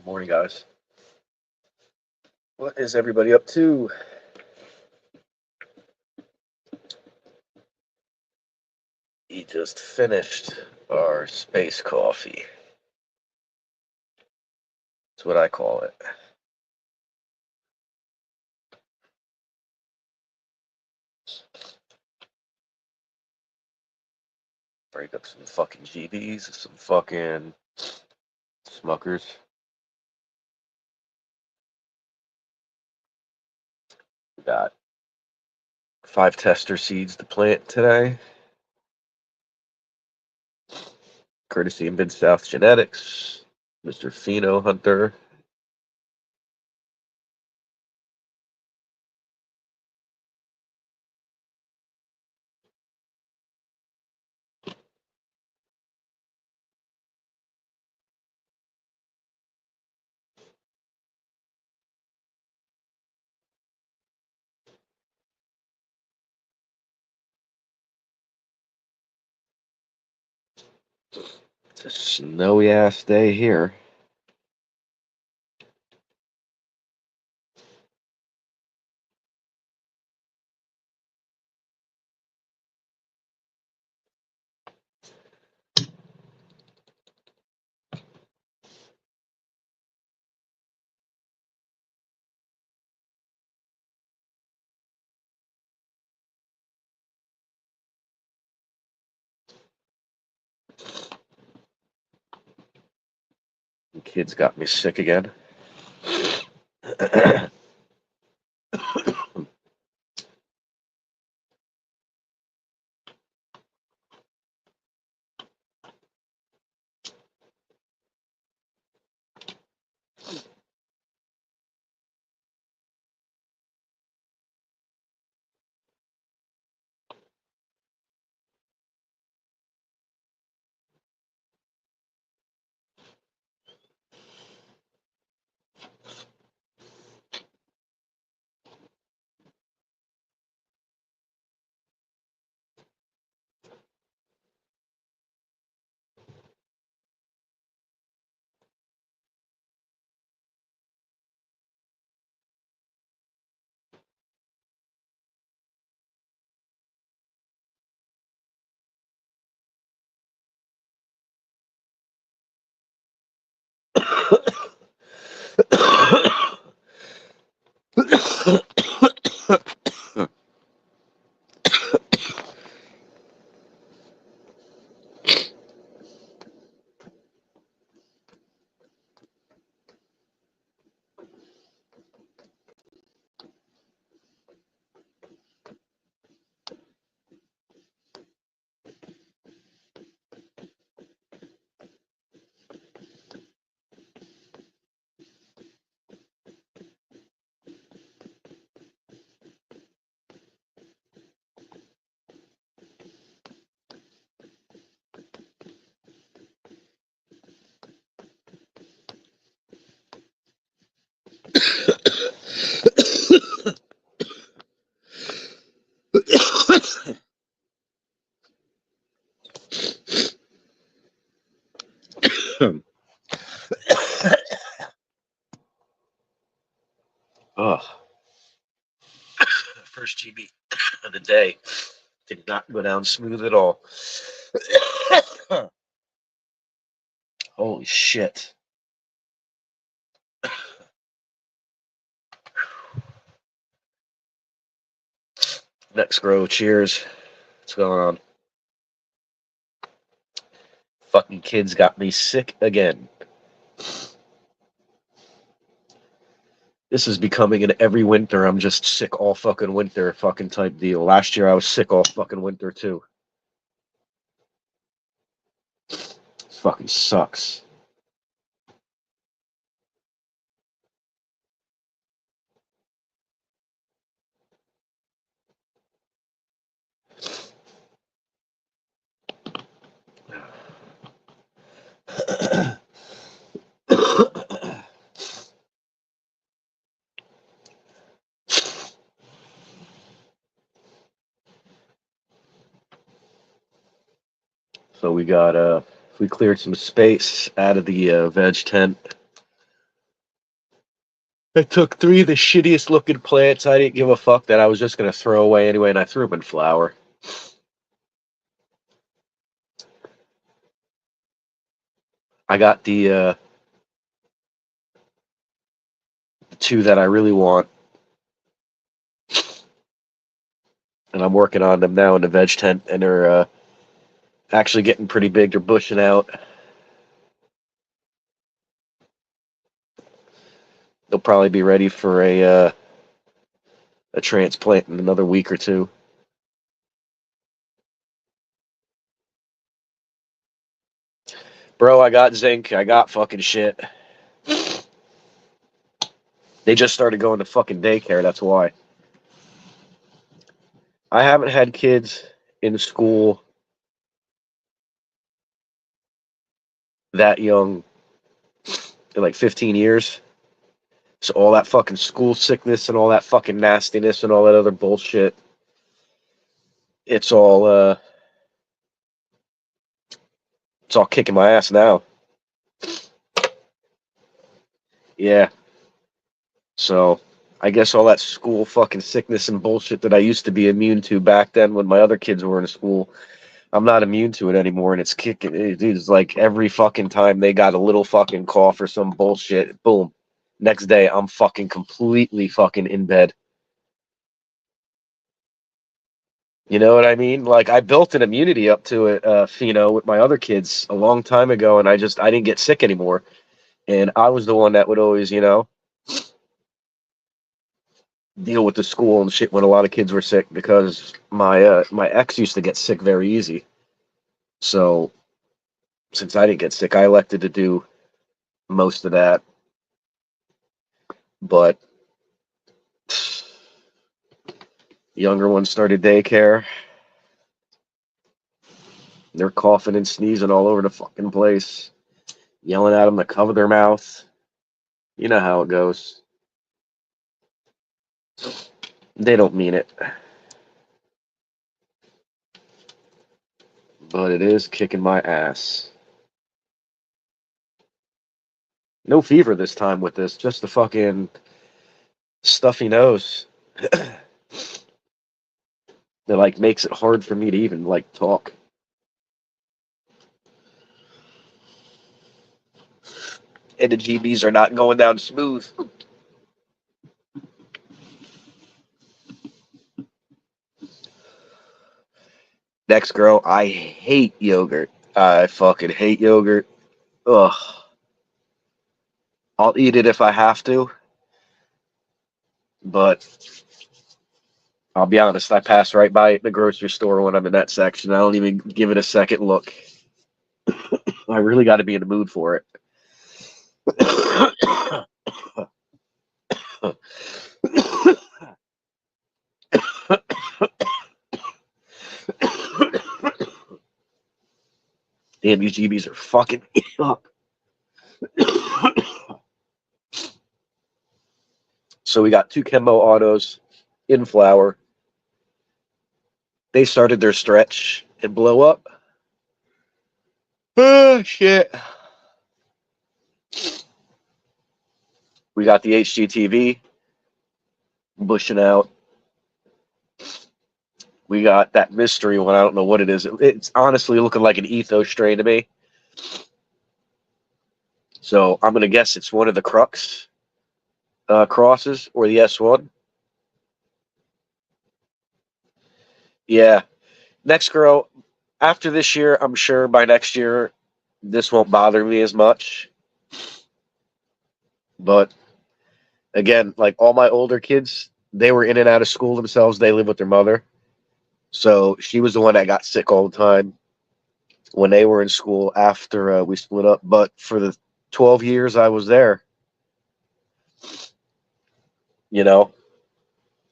Morning, guys. What is everybody up to? We just finished our space coffee. That's what I call it. Break up some fucking GBs, some fucking Smuckers. We got 5 tester seeds to plant today, courtesy of Mid South Genetics, Mr. Pheno Hunter. It's a snowy ass day here. The kids got me sick again. Ugh. First GB of the day did not go down smooth at all. Holy shit. Next grow, cheers. What's going on? Fucking kids got me sick again. This is becoming an every winter I'm just sick all fucking winter fucking type deal. Last year I was sick all fucking winter too. This fucking sucks. So we cleared some space out of the veg tent. I took 3 of the shittiest looking plants I didn't give a fuck that I was just going to throw away anyway, and I threw them in flower. I got the 2 that I really want, and I'm working on them now in the veg tent, and they're actually getting pretty big. They're bushing out. They'll probably be ready for a transplant in another week or 2. Bro, I got zinc. I got fucking shit. They just started going to fucking daycare, that's why. I haven't had kids in school that young in like 15 years. So all that fucking school sickness and all that fucking nastiness and all that other bullshit, it's all kicking my ass now. Yeah. So I guess all that school fucking sickness and bullshit that I used to be immune to back then when my other kids were in school, I'm not immune to it anymore, and it's kicking. It's like every fucking time they got a little fucking cough or some bullshit, boom. Next day, I'm fucking completely fucking in bed. You know what I mean? Like I built an immunity up to it, with my other kids a long time ago, and I didn't get sick anymore. And I was the one that would always, deal with the school and shit when a lot of kids were sick because my ex used to get sick very easy. So since I didn't get sick, I elected to do most of that. But younger ones started daycare. They're coughing and sneezing all over the fucking place, yelling at them to cover their mouth. You know how it goes. They don't mean it. But it is kicking my ass. No fever this time with this, just the fucking stuffy nose. That like makes it hard for me to even like talk. And the GBs are not going down smooth. Next girl, I hate yogurt. I fucking hate yogurt. Ugh. I'll eat it if I have to, but I'll be honest, I pass right by it in the grocery store when I'm in that section. I don't even give it a second look. I really got to be in the mood for it. Damn, you GBs are fucking up. So we got 2 Kembo autos in flower. They started their stretch and blow up. Oh, shit. We got the HGTV bushing out. We got that mystery one. I don't know what it is. It's honestly looking like an ethos strain to me. So I'm going to guess it's one of the Crux crosses or the S1. Yeah. Next girl, after this year, I'm sure by next year, this won't bother me as much. But again, like all my older kids, they were in and out of school themselves. They live with their mother. So she was the one that got sick all the time when they were in school after we split up. But for the 12 years I was there,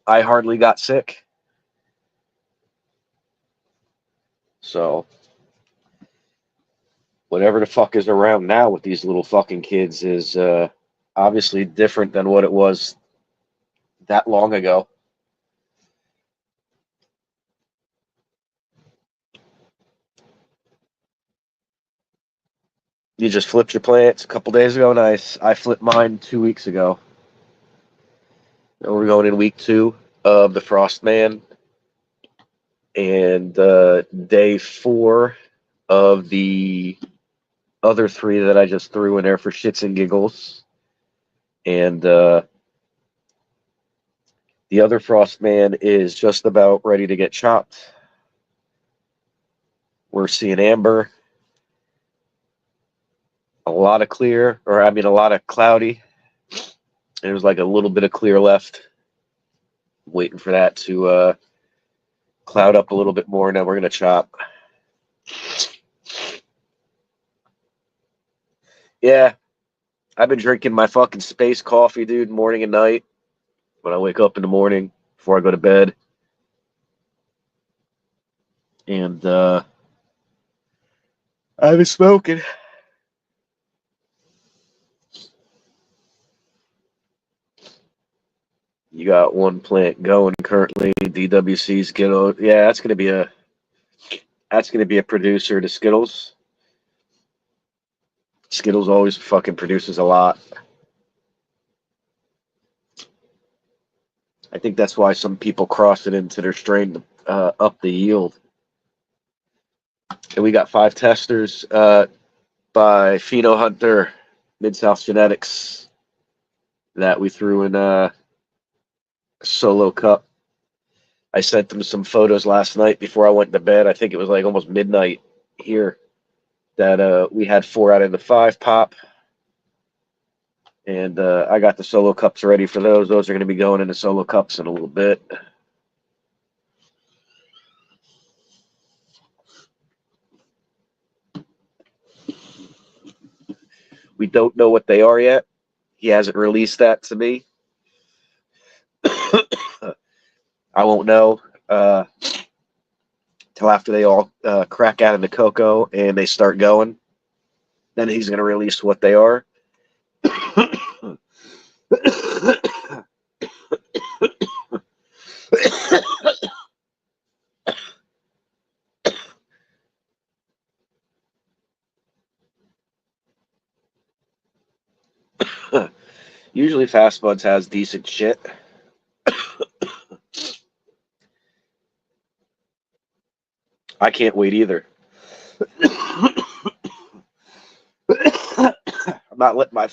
I hardly got sick. So whatever the fuck is around now with these little fucking kids is obviously different than what it was that long ago. You just flipped your plants a couple days ago. Nice. I flipped mine 2 weeks ago. We're going in week 2 of the Frostman, and day 4 of the other 3 that I just threw in there for shits and giggles. And the other Frostman is just about ready to get chopped. We're seeing amber, a lot of clear, or I mean a lot of cloudy. There's like a little bit of clear left. Waiting for that to cloud up a little bit more. Now we're going to chop. Yeah, I've been drinking my fucking space coffee, dude, morning and night. When I wake up in the morning before I go to bed. And I've been smoking. You got one plant going currently. DWC Skittles. Yeah, that's gonna be a producer to Skittles. Skittles always fucking produces a lot. I think that's why some people cross it into their strain to up the yield. And we got 5 testers by Pheno Hunter, Mid-South Genetics, that we threw in a solo cup. I sent them some photos last night before I went to bed. I think it was like almost midnight here that we had 4 out of the 5 pop. And I got the solo cups ready for those. Those are going to be going into solo cups in a little bit. We don't know what they are yet. He hasn't released that to me. I won't know till after they all crack out into cocoa and they start going. Then he's going to release what they are. Usually Fast Buds has decent shit. I can't wait either. I'm not letting my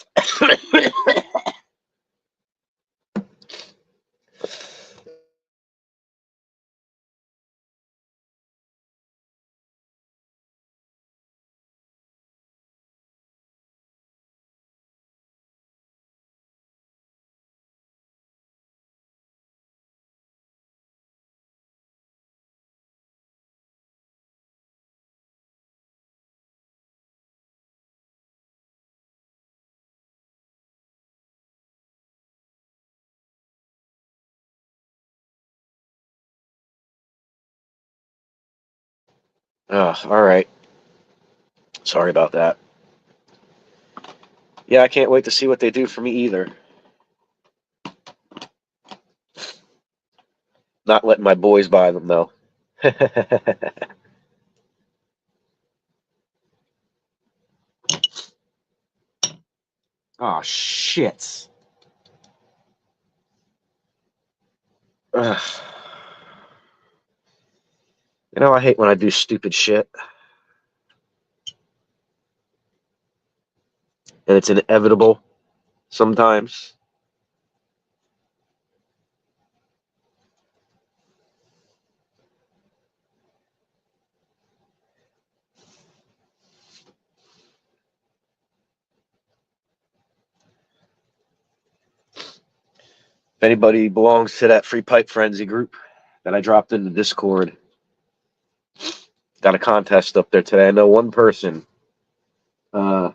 all right. Sorry about that. Yeah, I can't wait to see what they do for me either. Not letting my boys buy them though. Oh shit. Ugh. You know, I hate when I do stupid shit. And it's inevitable sometimes. If anybody belongs to that Free Pipe Frenzy group that I dropped in the Discord, got a contest up there today. I know one person in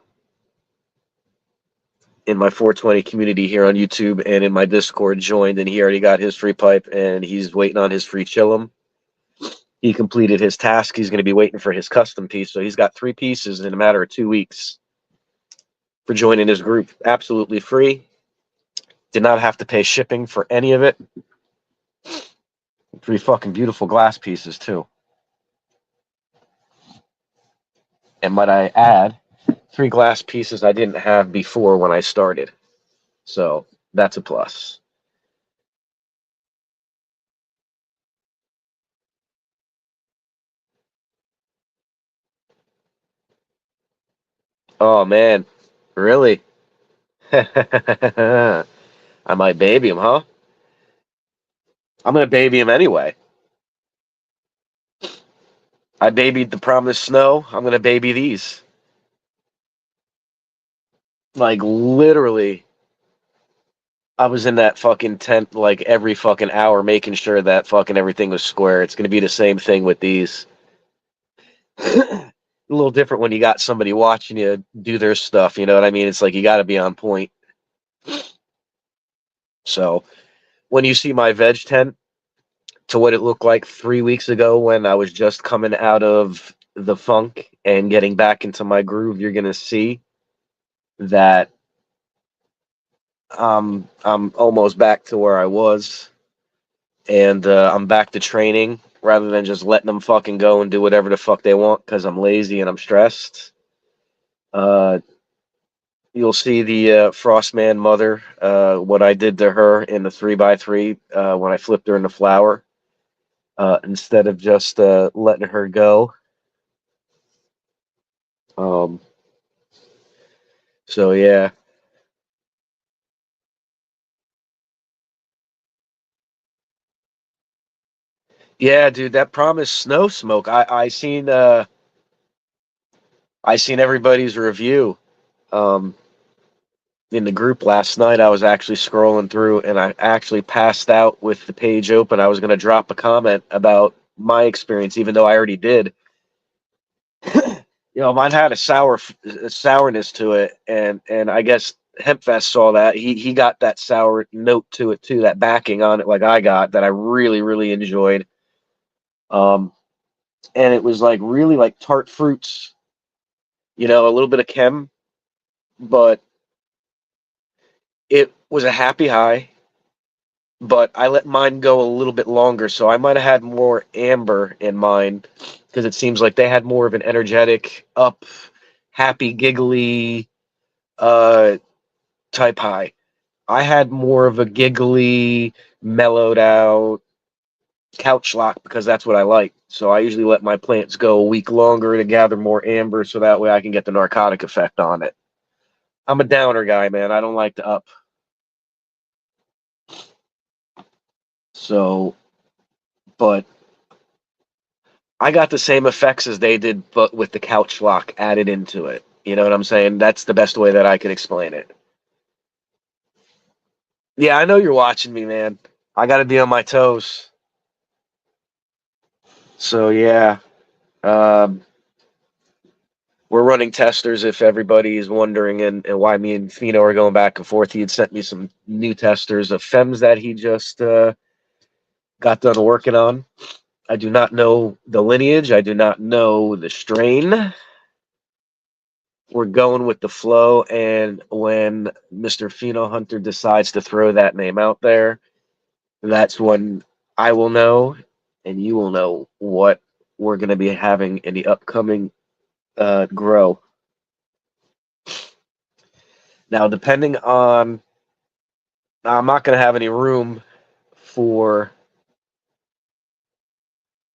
my 420 community here on YouTube and in my Discord joined, and he already got his free pipe, and he's waiting on his free chillum. He completed his task. He's going to be waiting for his custom piece. So he's got 3 pieces in a matter of 2 weeks for joining his group. Absolutely free. Did not have to pay shipping for any of it. 3 fucking beautiful glass pieces, too. And might I add, 3 glass pieces I didn't have before when I started. So that's a plus. Oh man, really? I might baby him, huh? I'm gonna baby him anyway. I babied the promised snow. I'm gonna baby these. Like literally, I was in that fucking tent like every fucking hour, making sure that fucking everything was square. It's gonna be the same thing with these. A little different when you got somebody watching you do their stuff. You know what I mean? It's like you got to be on point. So when you see my veg tent to what it looked like 3 weeks ago when I was just coming out of the funk and getting back into my groove, you're gonna see that I'm almost back to where I was, and I'm back to training rather than just letting them fucking go and do whatever the fuck they want because I'm lazy and I'm stressed. Uh, you'll see the Frostman mother, what I did to her in the 3x3 when I flipped her in the flower. Instead of just letting her go. Um, so yeah, yeah, dude, that promised snow smoke. I seen everybody's review um, in the group last night. I was actually scrolling through, and I actually passed out with the page open. I was gonna drop a comment about my experience, even though I already did. Mine had a sourness to it, and I guess Hempfest saw that. He got that sour note to it too, that backing on it, like I got that I really really enjoyed. Um, and it was like really like tart fruits, a little bit of chem, but it was a happy high. But I let mine go a little bit longer, so I might have had more amber in mine because it seems like they had more of an energetic, up, happy, giggly uh, type high. I had more of a giggly, mellowed out couch lock because that's what I like. So I usually let my plants go a week longer to gather more amber so that way I can get the narcotic effect on it. I'm a downer guy, man. I don't like to up. So, but I got the same effects as they did, but with the couch lock added into it. You know what I'm saying? That's the best way that I could explain it. Yeah, I know you're watching me, man. I got to be on my toes. So yeah, um, we're running testers. If everybody is wondering, and why me and Fino are going back and forth, he had sent me some new testers of fems that he just got done working on. I do not know the lineage. I do not know the strain. We're going with the flow, and when Mr. Pheno Hunter decides to throw that name out there, that's when I will know, and you will know what we're going to be having in the upcoming grow. Now, depending on, I'm not going to have any room for,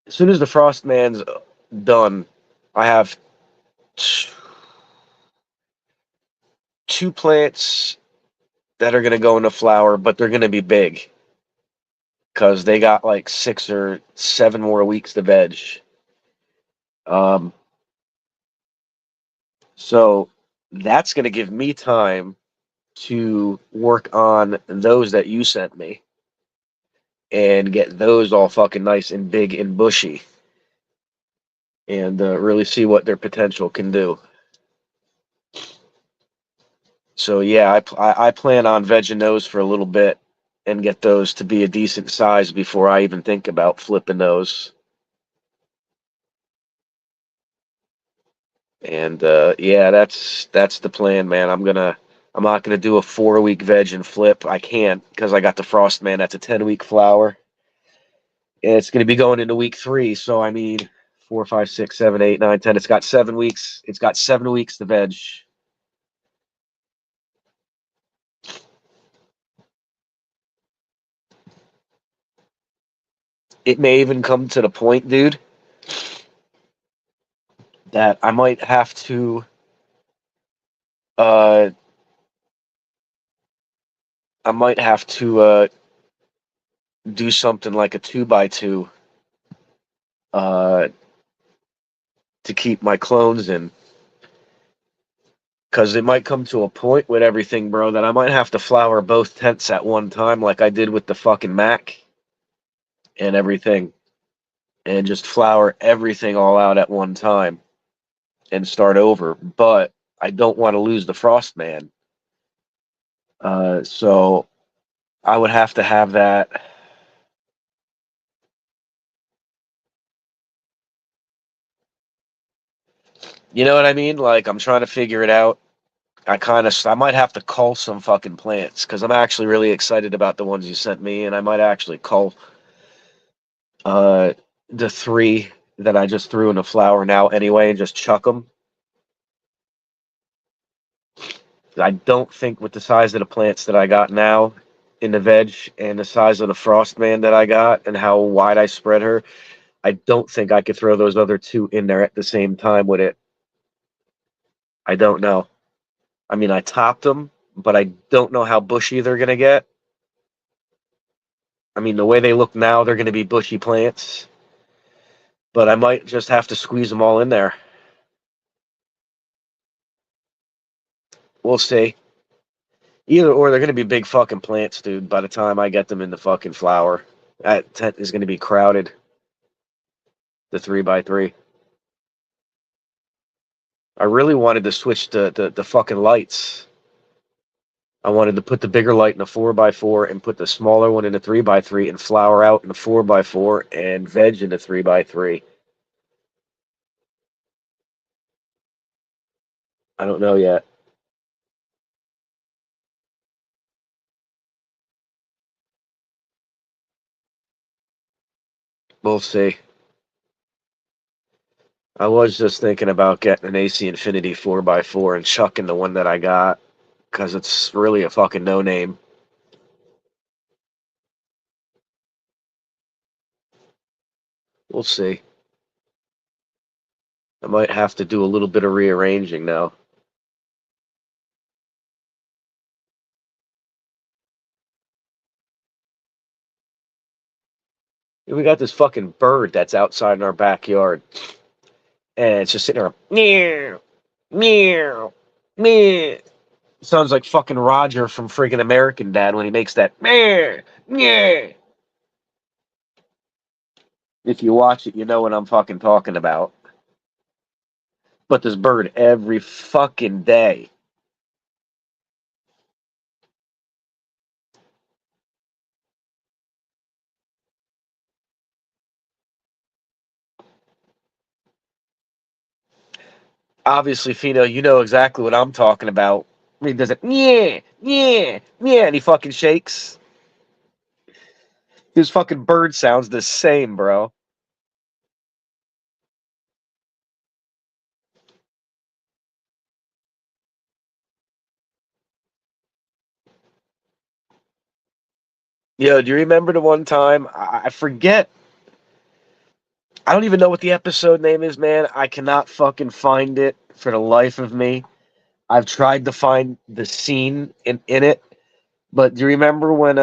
as soon as the Frostman's done, I have two plants that are going to go into flower, but they're going to be big because they got like 6 or 7 more weeks to veg. Um, so that's going to give me time to work on those that you sent me and get those all fucking nice and big and bushy and really see what their potential can do. So yeah, I plan on vegging those for a little bit and get those to be a decent size before I even think about flipping those. And yeah, that's the plan, man. I'm not gonna do a 4 week veg and flip. I can't because I got the frost man. That's a 10 week flower. And it's gonna be going into week 3. So I mean, 4, 5, 6, 7, 8, 9, 10. It's got 7 weeks. It's got 7 weeks to veg. It may even come to the point, dude, that I might have to Uh, I might have to do something like a 2x2 uh, to keep my clones in. Because it might come to a point with everything, bro, that I might have to flower both tents at one time, like I did with the fucking Mac and everything, and just flower everything all out at one time and start over. But I don't want to lose the Frostman. So I would have to have that. You know what I mean? Like, I'm trying to figure it out. I might have to cull some fucking plants because I'm actually really excited about the ones you sent me, and I might actually cull uh, the three that I just threw in the flower now anyway and just chuck them. I don't think with the size of the plants that I got now in the veg and the size of the Frostman that I got and how wide I spread her, I don't think I could throw those other two in there at the same time with it. I don't know. I mean, I topped them, but I don't know how bushy they're going to get. I mean, the way they look now, they're going to be bushy plants, but I might just have to squeeze them all in there. We'll see. Either or, they're going to be big fucking plants, dude, by the time I get them in the fucking flower. That tent is going to be crowded, the 3x3. I really wanted to switch the fucking lights. I wanted to put the bigger light in a 4x4 and put the smaller one in a 3x3 and flower out in a 4x4 and veg in a 3x3. I don't know yet. We'll see. I was just thinking about getting an AC Infinity 4x4 and chucking the one that I got because it's really a fucking no name. We'll see. I might have to do a little bit of rearranging now. We got this fucking bird that's outside in our backyard, and it's just sitting there, meow, meow, meow. Sounds like fucking Roger from friggin' American Dad when he makes that meow, meow. If you watch it, you know what I'm fucking talking about. But this bird every fucking day. Obviously, Fino, you know exactly what I'm talking about. He does it, yeah, yeah, yeah, and he fucking shakes. His fucking bird sounds the same, bro. Yo, do you remember the one time? I forget. I don't even know what the episode name is, man. I cannot fucking find it for the life of me. I've tried to find the scene in it, but do you remember when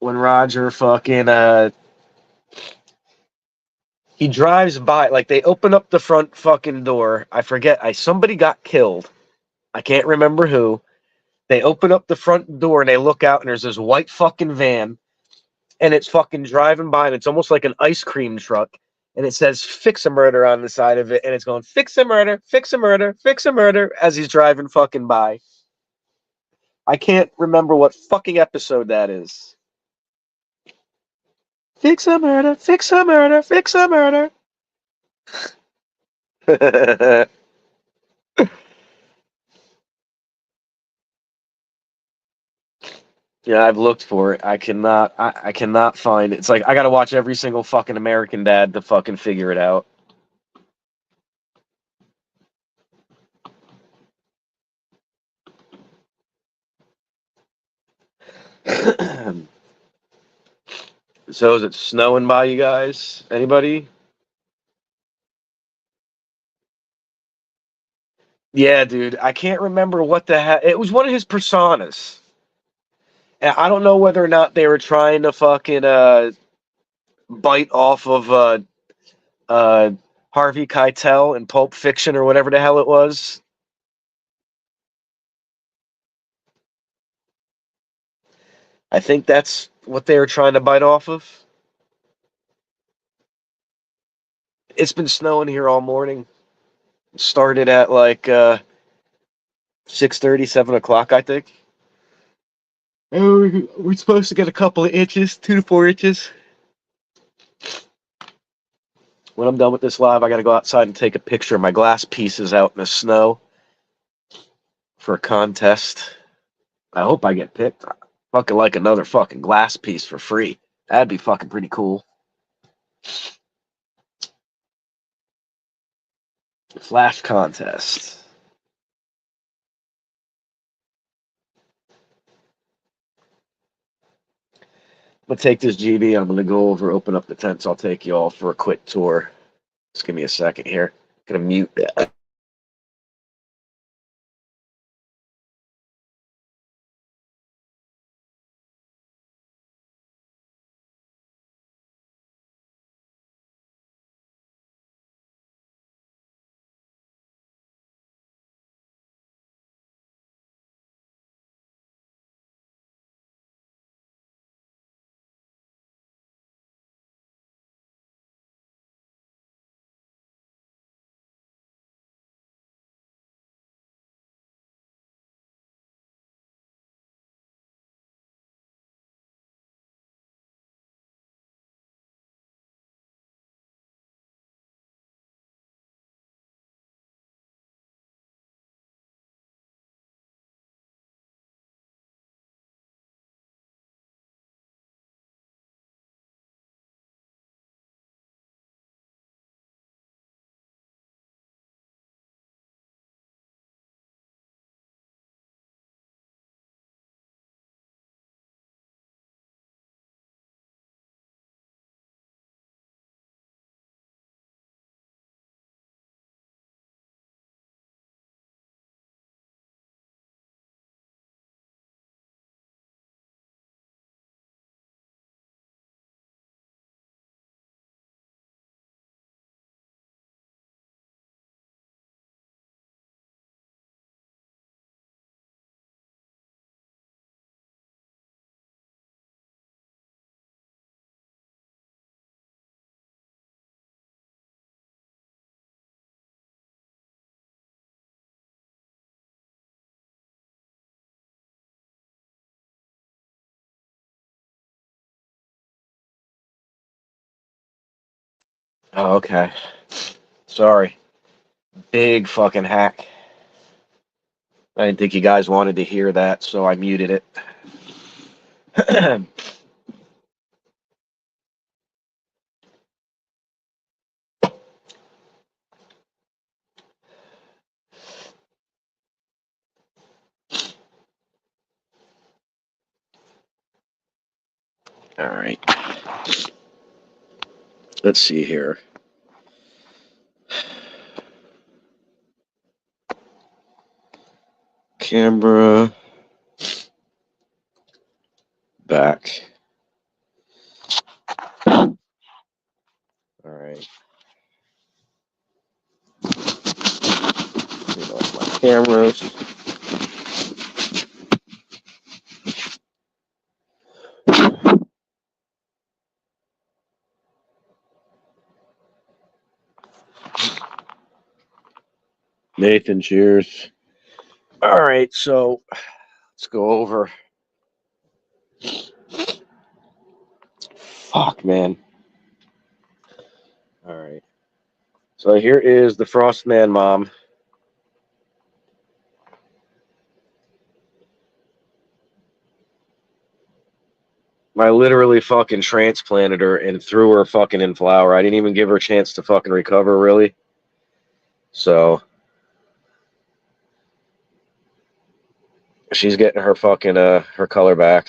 Roger fucking he drives by, like they open up the front fucking door. I forget. Somebody got killed. I can't remember who. They open up the front door and they look out and there's this white fucking van and it's fucking driving by and it's almost like an ice cream truck and it says fix a murder on the side of it and it's going fix a murder, fix a murder, fix a murder as he's driving fucking by. I can't remember what fucking episode that is. Fix a murder, fix a murder, fix a murder. Yeah, I've looked for it. I cannot find it. It's like I gotta watch every single fucking American Dad to fucking figure it out. So is it snowing by you guys? Anybody? Yeah, dude. I can't remember what the hell. It was one of his personas. And I don't know whether or not they were trying to fucking bite off of uh, Harvey Keitel in Pulp Fiction or whatever the hell it was. I think that's what they were trying to bite off of. It's been snowing here all morning. Started at like 6:30, 7 o'clock, I think. And we're supposed to get a couple of inches, 2 to 4 inches. When I'm done with this live, I got to go outside and take a picture of my glass pieces out in the snow for a contest. I hope I get picked. I fucking like another fucking glass piece for free. That'd be fucking pretty cool. Flash contest. I'm gonna take this GB. I'm gonna go over, open up the tents. I'll take you all for a quick tour. Just give me a second here. Gonna mute that. Oh, okay. Sorry. Big fucking hack. I didn't think you guys wanted to hear that, so I muted it. All right. Let's see here. Camera back. All right. Turn off my cameras. Nathan, cheers. All right, so let's go over. Fuck, man. All right. So here is the Frostman mom. I literally fucking transplanted her and threw her fucking in flower. I didn't even give her a chance to fucking recover, really. So she's getting her fucking her color back.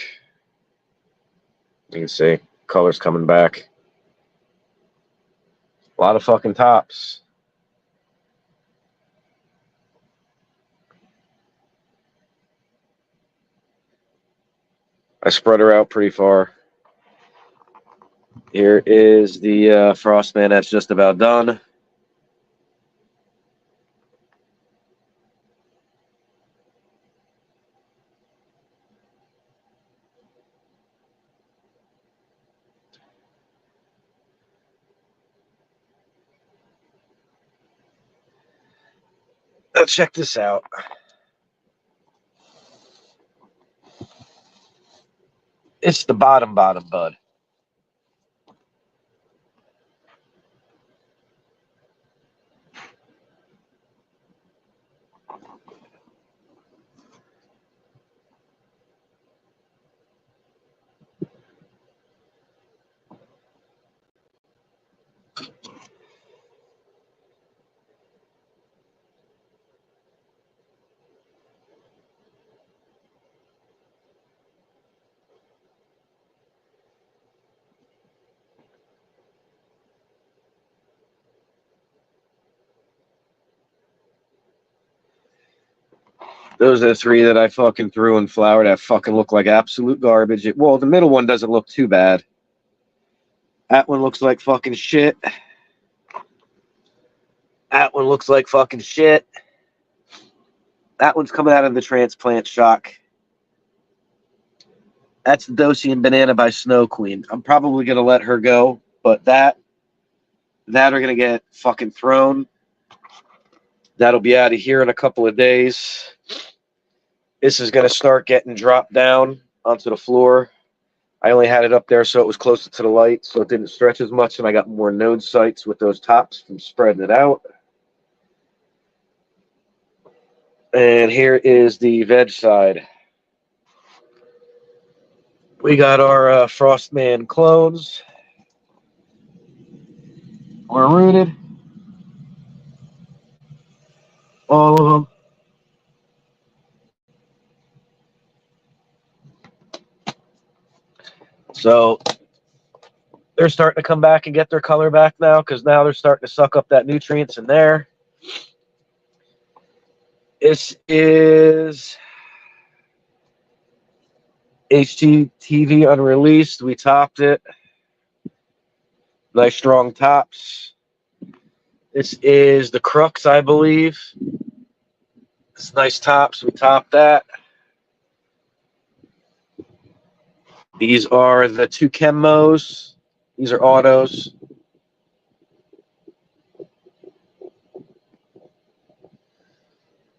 You can see color's coming back. A lot of fucking tops. I spread her out pretty far. Here is the Frostman that's just about done. Now check this out. It's the bottom bud. Those are the three that I fucking threw in flower that fucking look like absolute garbage. Well, the middle one doesn't look too bad. That one looks like fucking shit. That one looks like fucking shit. That one's coming out of the transplant shock. That's the Dosian Banana by Snow Queen. I'm probably going to let her go, but that are going to get fucking thrown. That'll be out of here in a couple of days. This is going to start getting dropped down onto the floor. I only had it up there so it was closer to the light, so it didn't stretch as much, and I got more node sights with those tops from spreading it out. And here is the veg side. We got our Frostman clones. We're rooted. All of them. So they're starting to come back and get their color back now because now they're starting to suck up that nutrients in there. This is HGTV unreleased. We topped it. Nice strong tops. This is the Crux, I believe. It's nice tops. We topped that. These are the two Chemos. These are autos.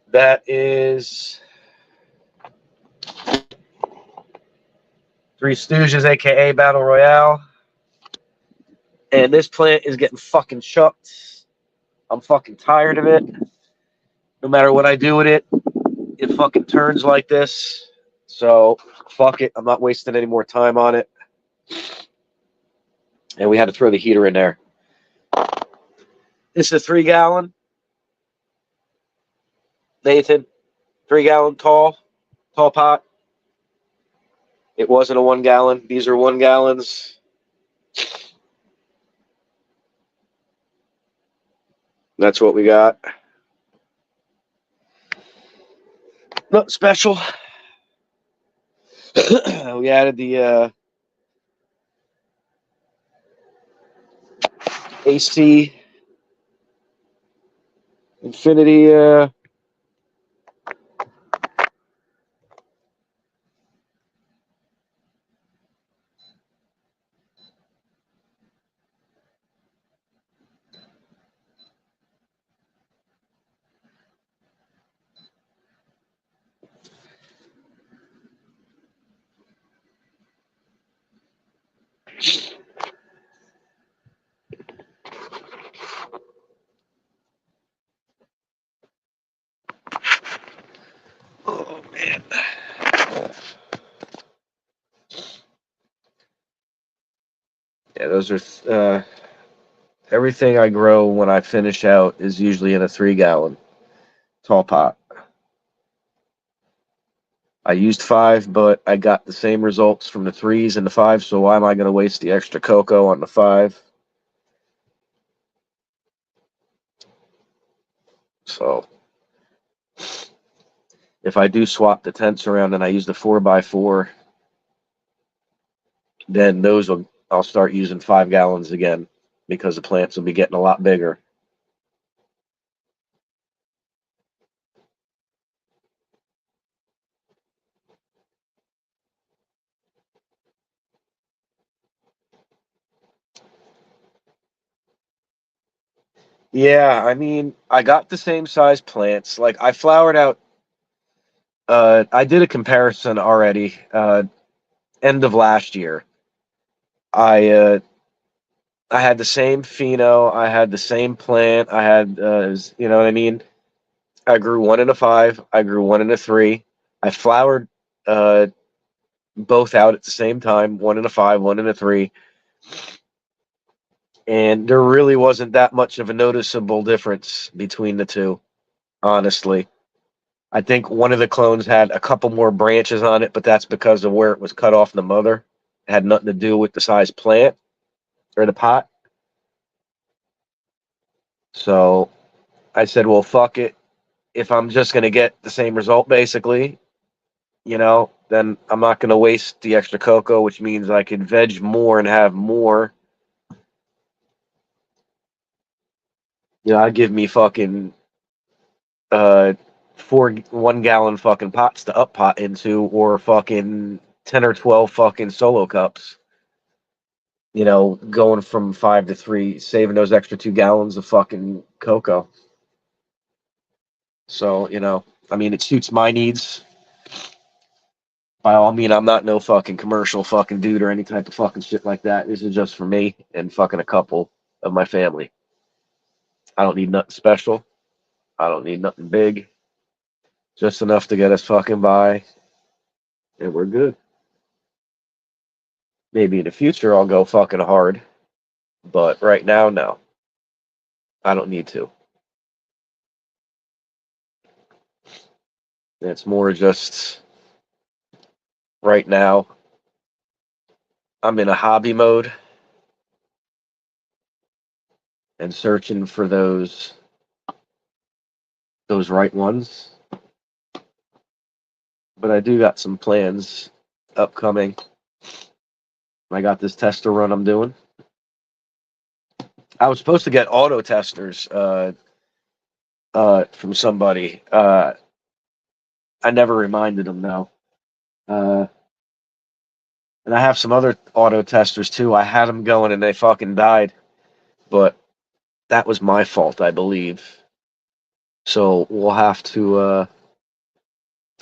That is Three Stooges, aka Battle Royale. And this plant is getting fucking chucked. I'm fucking tired of it. No matter what I do with it, it fucking turns like this. So fuck it. I'm not wasting any more time on it. And we had to throw the heater in there. This is a 3-gallon. Nathan, 3-gallon tall pot. It wasn't a 1-gallon. These are 1 gallons. That's what we got. Not special. We added the AC Infinity Oh man. Yeah, those are everything I grow when I finish out is usually in a 3-gallon tall pot. I used 5, but I got the same results from the 3s and the 5, so why am I going to waste the extra cocoa on the 5? So if I do swap the tents around and I use the 4x4, then I'll start using 5 gallons again because the plants will be getting a lot bigger. Yeah, I mean, I got the same size plants. Like I flowered out. I did a comparison already. End of last year, I uh, I had the same pheno. I had the same plant. I had, you know what I mean. I grew one in a 5. I grew one in a 3. I flowered uh, both out at the same time. One in a 5, one in a 3, and there really wasn't that much of a noticeable difference between the two. Honestly, I think one of the clones had a couple more branches on it, but that's because of where it was cut off the mother. It had nothing to do with the size plant or the pot. So I said, well, fuck it. If I'm just going to get the same result, basically, then I'm not going to waste the extra cocoa, which means I could veg more and have more. I give me fucking uh 4 1 gallon fucking pots to up pot into, or fucking 10 or 12 fucking solo cups. Going from 5 to 3, saving those extra 2 gallons of fucking cocoa. So, I mean, it suits my needs. By all means, I'm not no fucking commercial fucking dude or any type of fucking shit like that. This is just for me and fucking a couple of my family. I don't need nothing special. I don't need nothing big. Just enough to get us fucking by, and we're good. Maybe in the future I'll go fucking hard, but right now, no. I don't need to. It's more just right now I'm in a hobby mode and searching for those right ones. But I do got some plans upcoming. I got this tester run I'm doing. I was supposed to get auto testers from somebody. I never reminded them though. Uh, and I have some other auto testers too. I had them going and they fucking died, but that was my fault, I believe. So we'll have to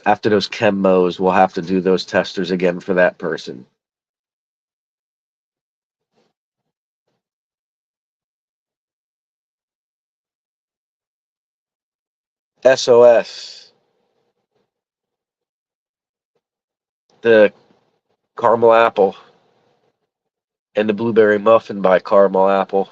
after those chemos, we'll have to do those testers again for that person. SOS, the caramel apple, and the blueberry muffin by Caramel Apple.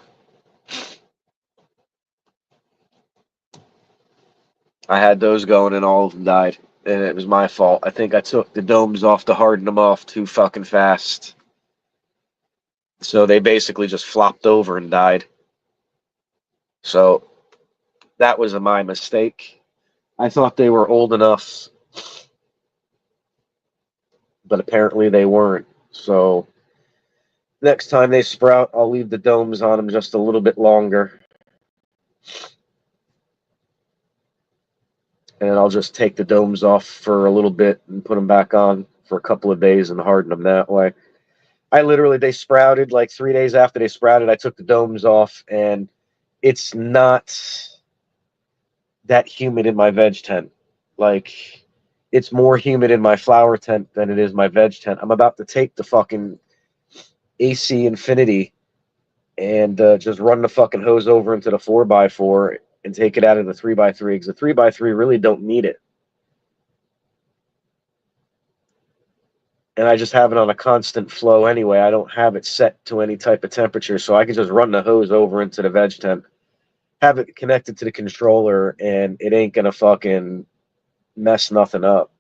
I had those going and all of them died. And it was my fault. I think I took the domes off to harden them off too fucking fast. So they basically just flopped over and died. So that was my mistake. I thought they were old enough, but apparently they weren't. So next time they sprout, I'll leave the domes on them just a little bit longer. And I'll just take the domes off for a little bit and put them back on for a couple of days and harden them that way. They sprouted like 3 days after they sprouted. I took the domes off, and it's not that humid in my veg tent. Like, it's more humid in my flower tent than it is my veg tent. I'm about to take the fucking AC Infinity and just run the fucking hose over into the 4x4 and take it out of the 3x3 because the 3x3 really don't need it. And I just have it on a constant flow anyway. I don't have it set to any type of temperature, so I can just run the hose over into the veg tent, have it connected to the controller, and it ain't gonna fucking mess nothing up.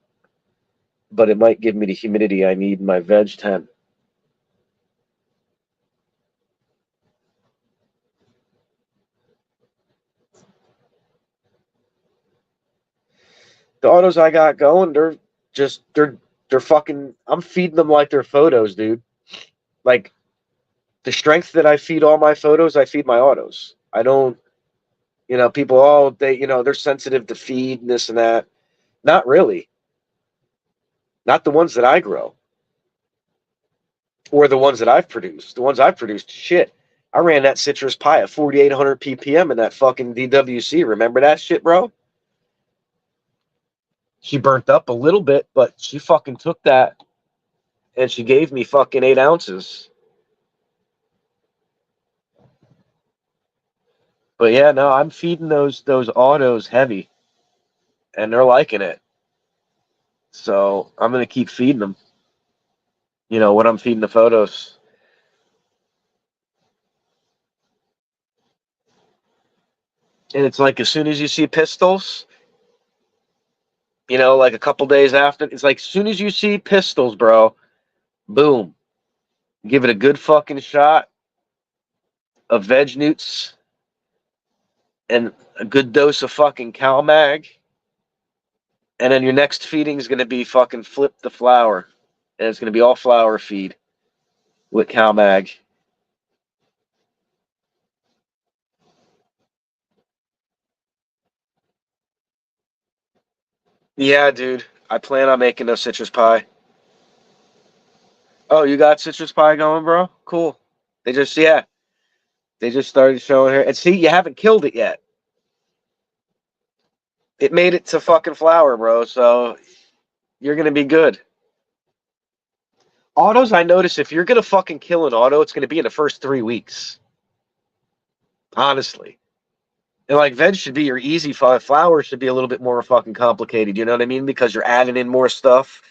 But it might give me the humidity I need in my veg tent. The autos I got going, they're fucking. I'm feeding them like they're photos, dude. Like the strength that I feed all my photos, I feed my autos. I don't, people all they, they're sensitive to feed and this and that. Not really. Not the ones that I grow or the ones that I've produced. The ones I've produced, shit. I ran that citrus pie at 4,800 ppm in that fucking DWC. Remember that shit, bro? She burnt up a little bit, but she fucking took that and she gave me fucking 8 ounces. But yeah, no, I'm feeding those autos heavy, and they're liking it. So I'm gonna keep feeding them. What I'm feeding the photos. And it's like as soon as you see pistols, like a couple days after, it's like as soon as you see pistols, bro, boom, give it a good fucking shot of veg newts and a good dose of fucking CalMag, and then your next feeding is gonna be fucking flip the flower, and it's gonna be all flower feed with CalMag. Yeah, dude, I plan on making a citrus pie. Oh, you got citrus pie going, bro? Cool. Yeah, they just started showing her. And see, you haven't killed it yet. It made it to fucking flower, bro. So you're gonna be good. Autos, I notice if you're gonna fucking kill an auto, it's gonna be in the first 3 weeks. Honestly. And like veg should be your easy flower should be a little bit more fucking complicated, you know what I mean? Because you're adding in more stuff.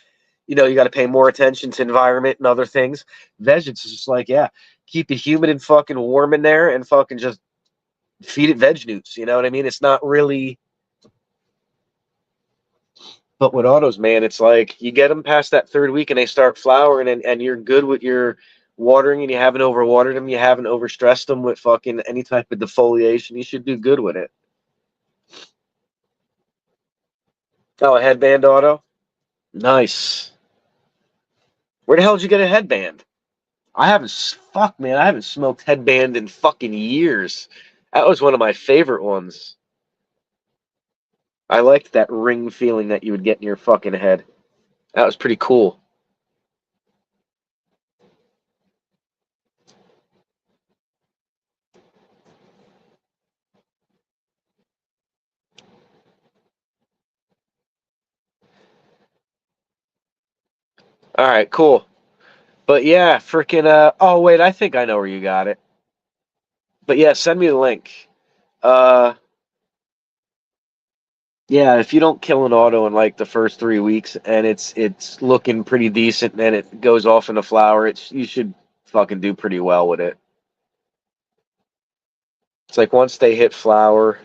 You got to pay more attention to environment and other things. Veg, it's just like, yeah, keep it humid and fucking warm in there and fucking just feed it veg newts. You know what I mean? It's not really. But with autos, man, it's like you get them past that third week and they start flowering, and you're good with your watering, and you haven't overwatered them, you haven't overstressed them with fucking any type of defoliation. You should do good with it. Oh, a headband auto? Nice. Where the hell did you get a headband? Fuck, man, I haven't smoked headband in fucking years. That was one of my favorite ones. I liked that ring feeling that you would get in your fucking head. That was pretty cool. All right, cool. But yeah, freaking oh wait, I think I know where you got it. But yeah, send me the link. Uh yeah, if you don't kill an auto in like the first 3 weeks and it's looking pretty decent and it goes off in the flower, you should fucking do pretty well with it. It's like once they hit flower,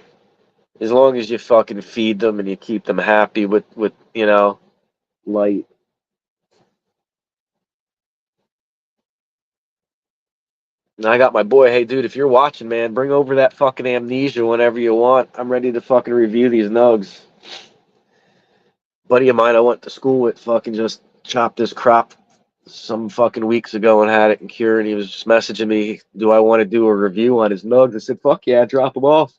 as long as you fucking feed them and you keep them happy with light. And I got my boy, hey dude, if you're watching, man, bring over that fucking amnesia whenever you want. I'm ready to fucking review these nugs. Buddy of mine I went to school with fucking just chopped his crop some fucking weeks ago and had it in cure, and he was just messaging me, do I want to do a review on his nugs? I said, fuck yeah, drop them off.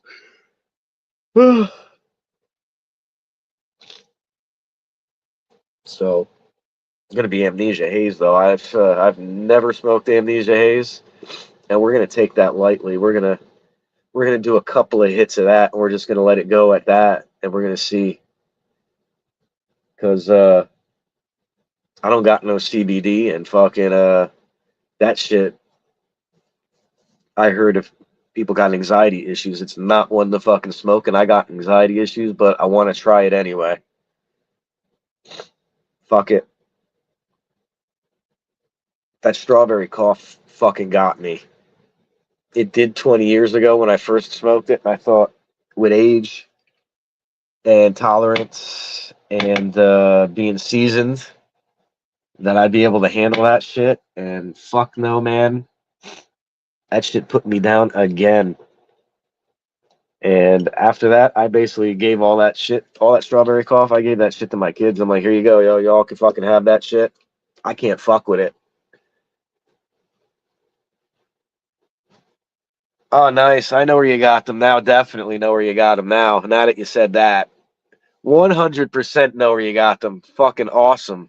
So it's gonna be Amnesia Haze though. I've never smoked Amnesia Haze, and we're gonna take that lightly. We're gonna do a couple of hits of that, and we're just gonna let it go at that, and we're gonna see. Cause I don't got no CBD, and fucking that shit. I heard if people got anxiety issues, it's not one to fucking smoke, and I got anxiety issues, but I want to try it anyway. Fuck it. That strawberry cough fucking got me. It did 20 years ago when I first smoked it, and I thought with age and tolerance and being seasoned that I'd be able to handle that shit. And fuck no, man. That shit put me down again. And after that, I basically gave all that shit, all that strawberry cough, I gave that shit to my kids. I'm like, here you go, yo, y'all can fucking have that shit. I can't fuck with it. Oh, nice. I know where you got them now. Definitely know where you got them now. Now that you said that, 100% know where you got them. Fucking awesome.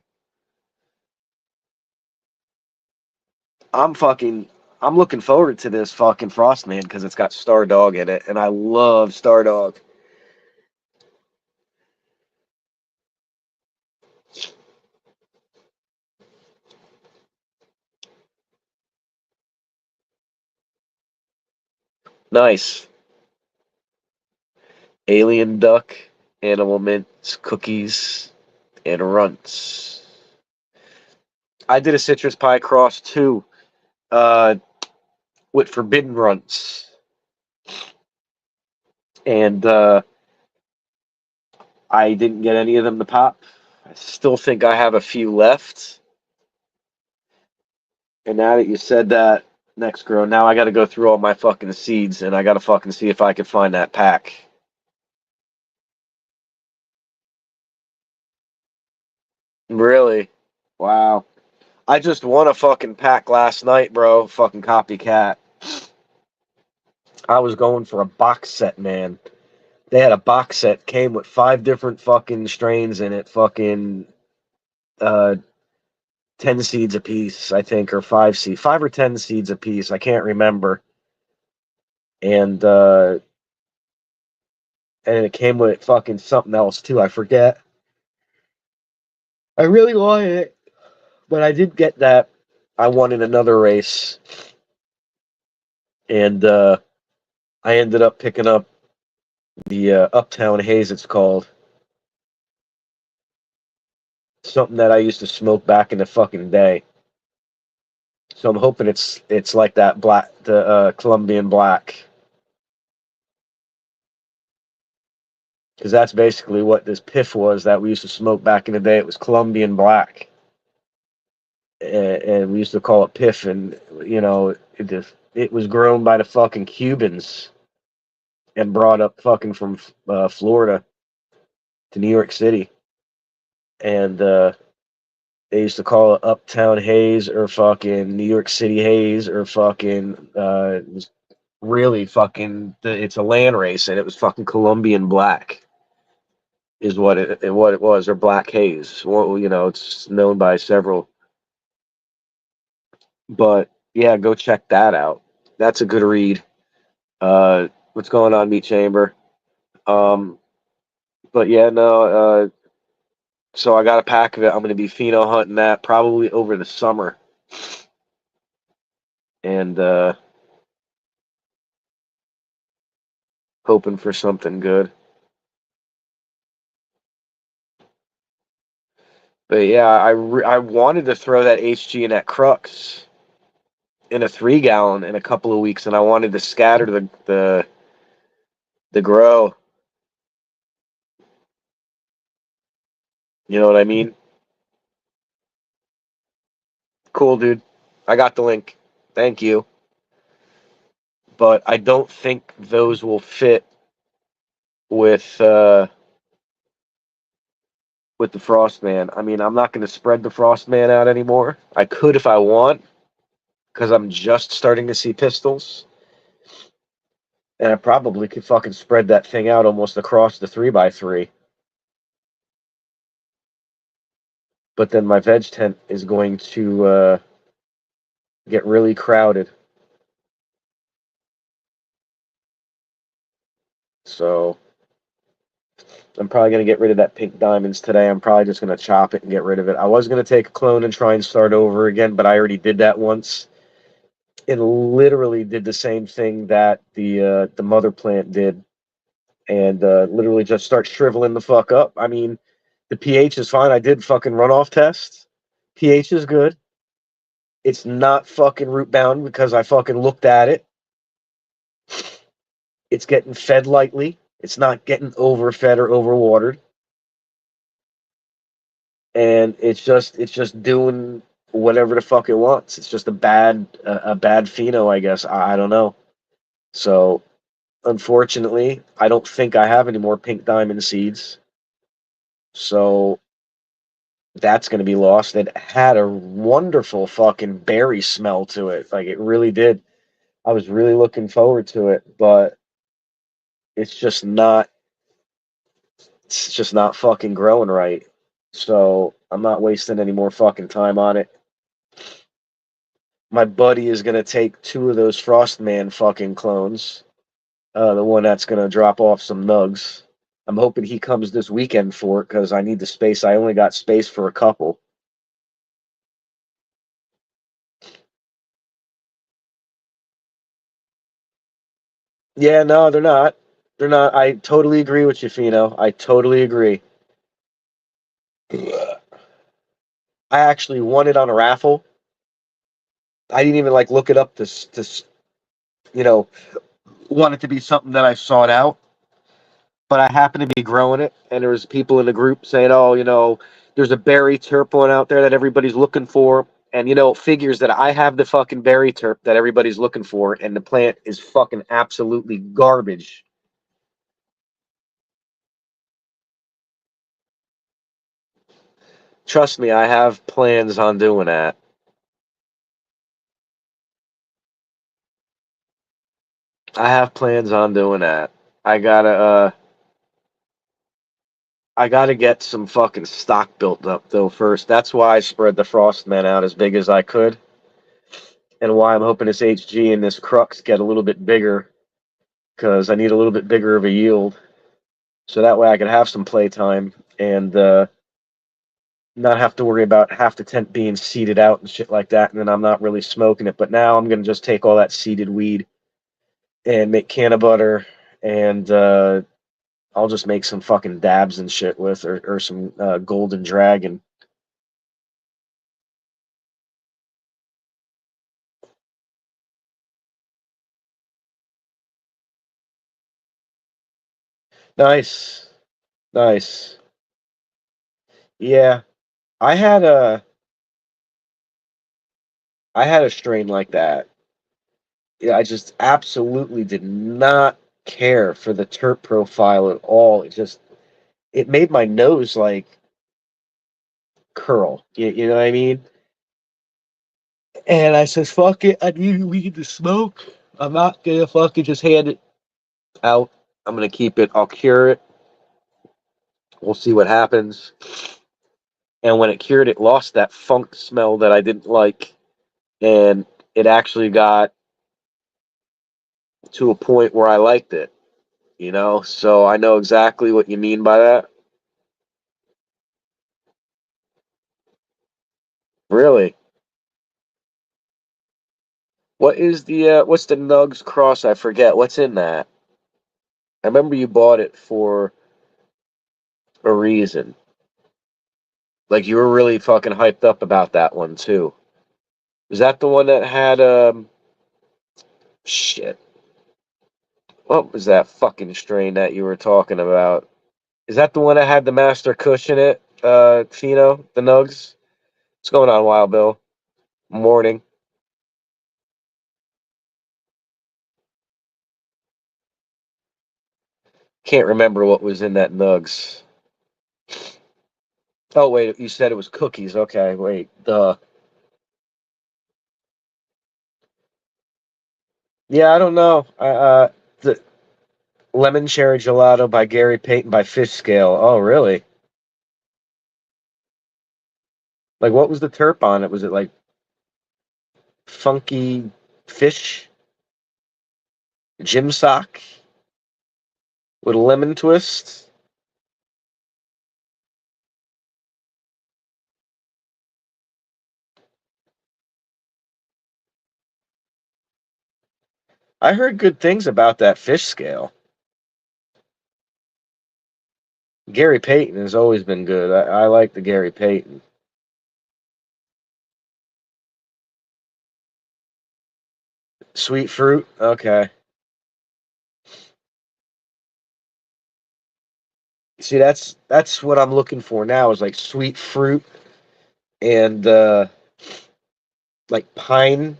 I'm fucking. I'm looking forward to this fucking Frostman because it's got Star Dog in it, and I love Star Dog. Nice. Alien Duck, Animal Mints, Cookies, and Runts. I did a citrus pie cross too, uh, with Forbidden Runts, and I didn't get any of them to pop. I still think I have a few left. And now that you said that, next girl, now I got to go through all my fucking seeds, and I got to fucking see if I can find that pack. Really? Wow. I just won a fucking pack last night, bro. Fucking copycat. I was going for a box set, man. They had a box set, came with 5 different fucking strains in it, fucking uh 10 seeds a piece, I think, or 5 or 10 seeds a piece. I can't remember. And and it came with fucking something else too. I forget. I really wanted it, but I did get that. I won in another race, and I ended up picking up the Uptown Haze. It's called something that I used to smoke back in the fucking day. So I'm hoping it's like that black, the Colombian black, because that's basically what this piff was that we used to smoke back in the day. It was Colombian black, and we used to call it piff, and it was grown by the fucking Cubans and brought up fucking from Florida to New York City, and they used to call it Uptown Haze or fucking New York City Haze or fucking it was really fucking it's a land race, and it was fucking Colombian black is what it was, or Black Haze. Well, it's known by several, but yeah, go check that out. That's a good read. What's going on, Meat Chamber? Um, but yeah, no. So I got a pack of it. I'm going to be pheno hunting that probably over the summer, and hoping for something good. But yeah, I wanted to throw that HG and that Crux in a 3 gallon in a couple of weeks, and I wanted to scatter the grow. You know what I mean? Cool, dude. I got the link. Thank you. But I don't think those will fit with with the Frostman. I mean, I'm not going to spread the Frostman out anymore. I could if I want, because I'm just starting to see pistols. And I probably could fucking spread that thing out almost across the 3x3. But then my veg tent is going to get really crowded. So I'm probably going to get rid of that pink diamonds today. I'm probably just going to chop it and get rid of it. I was going to take a clone and try and start over again, but I already did that once. It literally did the same thing that the mother plant did, and literally just start shriveling the fuck up. I mean, the pH is fine. I did fucking runoff tests. pH is good. It's not fucking root bound because I fucking looked at it. It's getting fed lightly. It's not getting overfed or overwatered. And it's just doing whatever the fuck it wants. It's just a bad pheno, I guess. I don't know. So unfortunately, I don't think I have any more pink diamond seeds. So that's going to be lost. It had a wonderful fucking berry smell to it. Like it really did. I was really looking forward to it, but it's just not it's just not fucking growing right. So I'm not wasting any more fucking time on it. My buddy is gonna take two of those Frostman fucking clones. The one that's gonna drop off some nugs. I'm hoping he comes this weekend for it because I need the space. I only got space for a couple. Yeah, no, they're not. They're not. I totally agree with you, Fino. I totally agree. I actually won it on a raffle. I didn't even like look it up to you know want it to be something that I sought out. But I happened to be growing it, and there was people in the group saying, "Oh, there's a berry terp one out there that everybody's looking for." And it figures that I have the fucking berry terp that everybody's looking for, and the plant is fucking absolutely garbage. Trust me, I have plans on doing that. I have plans on doing that. I gotta I gotta get some fucking stock built up though first. That's why I spread the Frostman out as big as I could, and why I'm hoping this HG and this Crux get a little bit bigger, because I need a little bit bigger of a yield, so that way I can have some playtime and not have to worry about half the tent being seeded out and shit like that, and then I'm not really smoking it. But now I'm gonna just take all that seeded weed and make canna butter, and I'll just make some fucking dabs and shit with, or some golden dragon. Nice, nice. Yeah, I had a I had a strain like that. Yeah, I just absolutely did not care for the terp profile at all. It made my nose like curl. You know what I mean? And I says, "Fuck it, I need weed to smoke. I'm not gonna fucking just hand it out. I'm gonna keep it. I'll cure it. We'll see what happens." And when it cured, it lost that funk smell that I didn't like, and it actually got to a point where I liked it. So I know exactly what you mean by that. Really? What's the Nugs Cross? I forget. What's in that? I remember you bought it for a reason. Like you were really fucking hyped up about that one too. Is that the one that had shit? What was that fucking strain that you were talking about? Is that the one that had the Master Kush in it? Fino, the Nugs? What's going on, Wild Bill? Morning. Can't remember what was in that Nugs. Oh wait, you said it was cookies. Okay, wait. Yeah, I don't know. The lemon cherry gelato by Gary Payton by Fish Scale. Oh, really? Like, what was the terp on it? Was it like funky fish, gym sock with a lemon twist? I heard good things about that Fish Scale. Gary Payton has always been good. I like the Gary Payton. Sweet fruit. Okay. See, that's what I'm looking for now is like sweet fruit and like pine,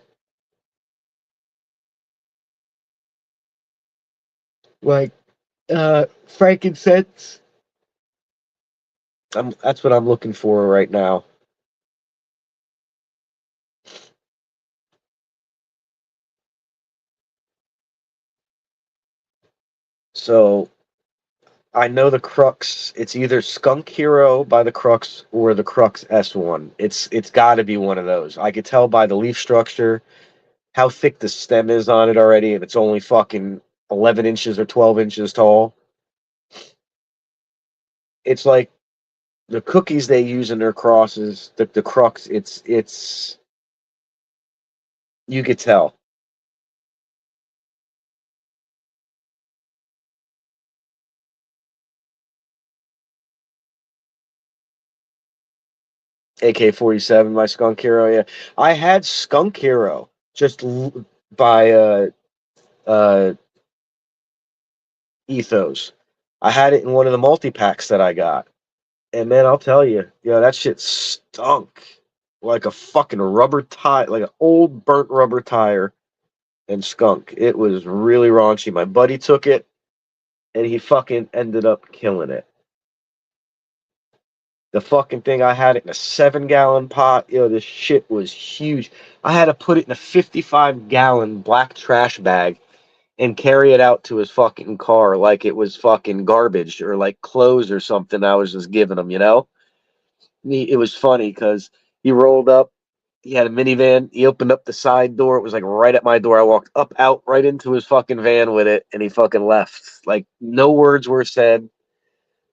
like frankincense. That's what I'm looking for right now. So I know the Crux. It's either Skunk Hero by the Crux or the Crux S1. It's got to be one of those. I could tell by the leaf structure how thick the stem is on it already, and it's only fucking 11 inches or 12 inches tall. It's like the cookies they use in their crosses, the Crux. It's you could tell. AK-47 by Skunk Hero. Yeah, I had Skunk Hero by uh Ethos. I had it in one of the multi packs that I got, and man, I'll tell you, that shit stunk like a fucking rubber tire, like an old burnt rubber tire, and skunk. It was really raunchy. My buddy took it, and he fucking ended up killing it. The fucking thing, I had it in a 7-gallon pot. This shit was huge. I had to put it in a 55-gallon black trash bag and carry it out to his fucking car like it was fucking garbage or like clothes or something I was just giving him. It was funny because he rolled up. He had a minivan. He opened up the side door. It was like right at my door. I walked up, out, right into his fucking van with it, and he fucking left. Like no words were said,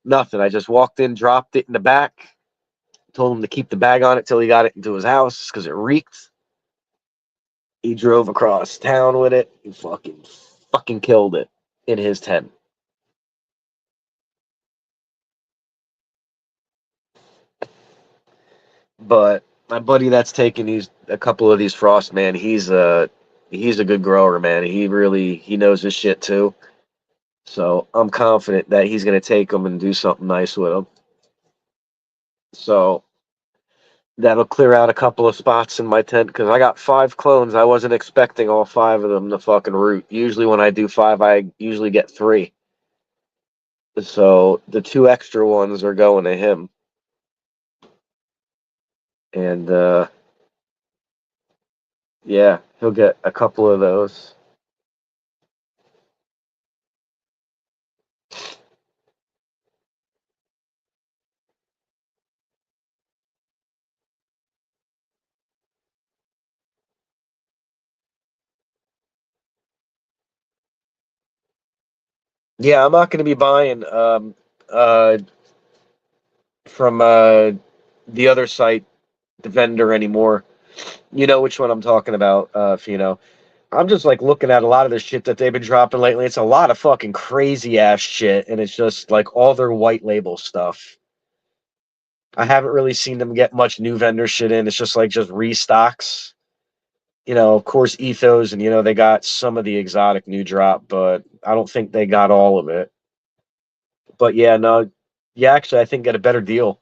nothing. I just walked in, dropped it in the back, told him to keep the bag on it till he got it into his house because it reeked. He drove across town with it. He fucking killed it in his tent. But my buddy that's taking a couple of these frost, man, he's a good grower, man. He knows his shit too. So I'm confident that he's gonna take them and do something nice with them. So that'll clear out a couple of spots in my tent because I got 5 clones. I wasn't expecting all 5 of them to fucking root. Usually when I do 5, I usually get 3. So the 2 extra ones are going to him, and yeah, he'll get a couple of those. Yeah, I'm not going to be buying uh from the other site, the vendor anymore. You know which one I'm talking about, Fino. I'm just like looking at a lot of the shit that they've been dropping lately. It's a lot of fucking crazy ass shit, and it's just like all their white label stuff. I haven't really seen them get much new vendor shit in. It's just restocks. Of course, Ethos, and they got some of the exotic new drop, but I don't think they got all of it. But yeah, no, yeah, actually, I think get a better deal,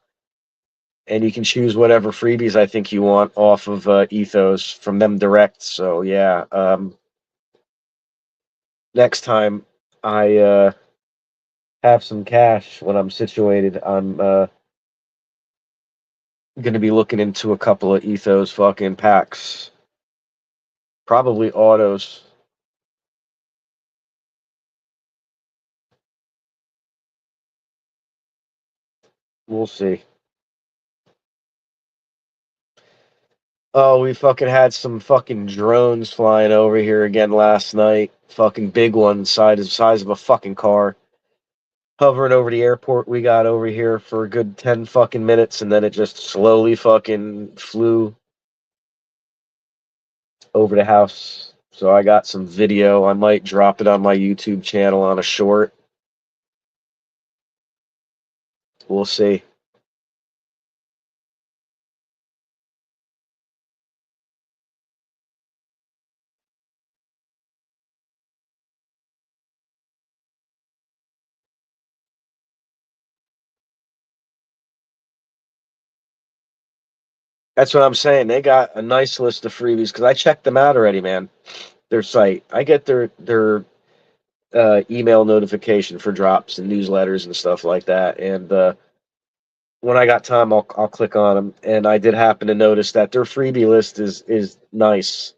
and you can choose whatever freebies I think you want off of Ethos from them direct. So yeah, next time I have some cash when I'm situated, I'm gonna be looking into a couple of Ethos fucking packs, probably autos. We'll see. Oh, we fucking had some fucking drones flying over here again last night. Fucking big ones, size of a fucking car, hovering over the airport we got over here for a good 10 fucking minutes, and then it just slowly fucking flew over the house. So I got some video. I might drop it on my YouTube channel on a short. We'll see. That's what I'm saying. They got a nice list of freebies because I checked them out already, man. Their site. I get their email notification for drops and newsletters and stuff like that. And when I got time, I'll click on them. And I did happen to notice that their freebie list is nice.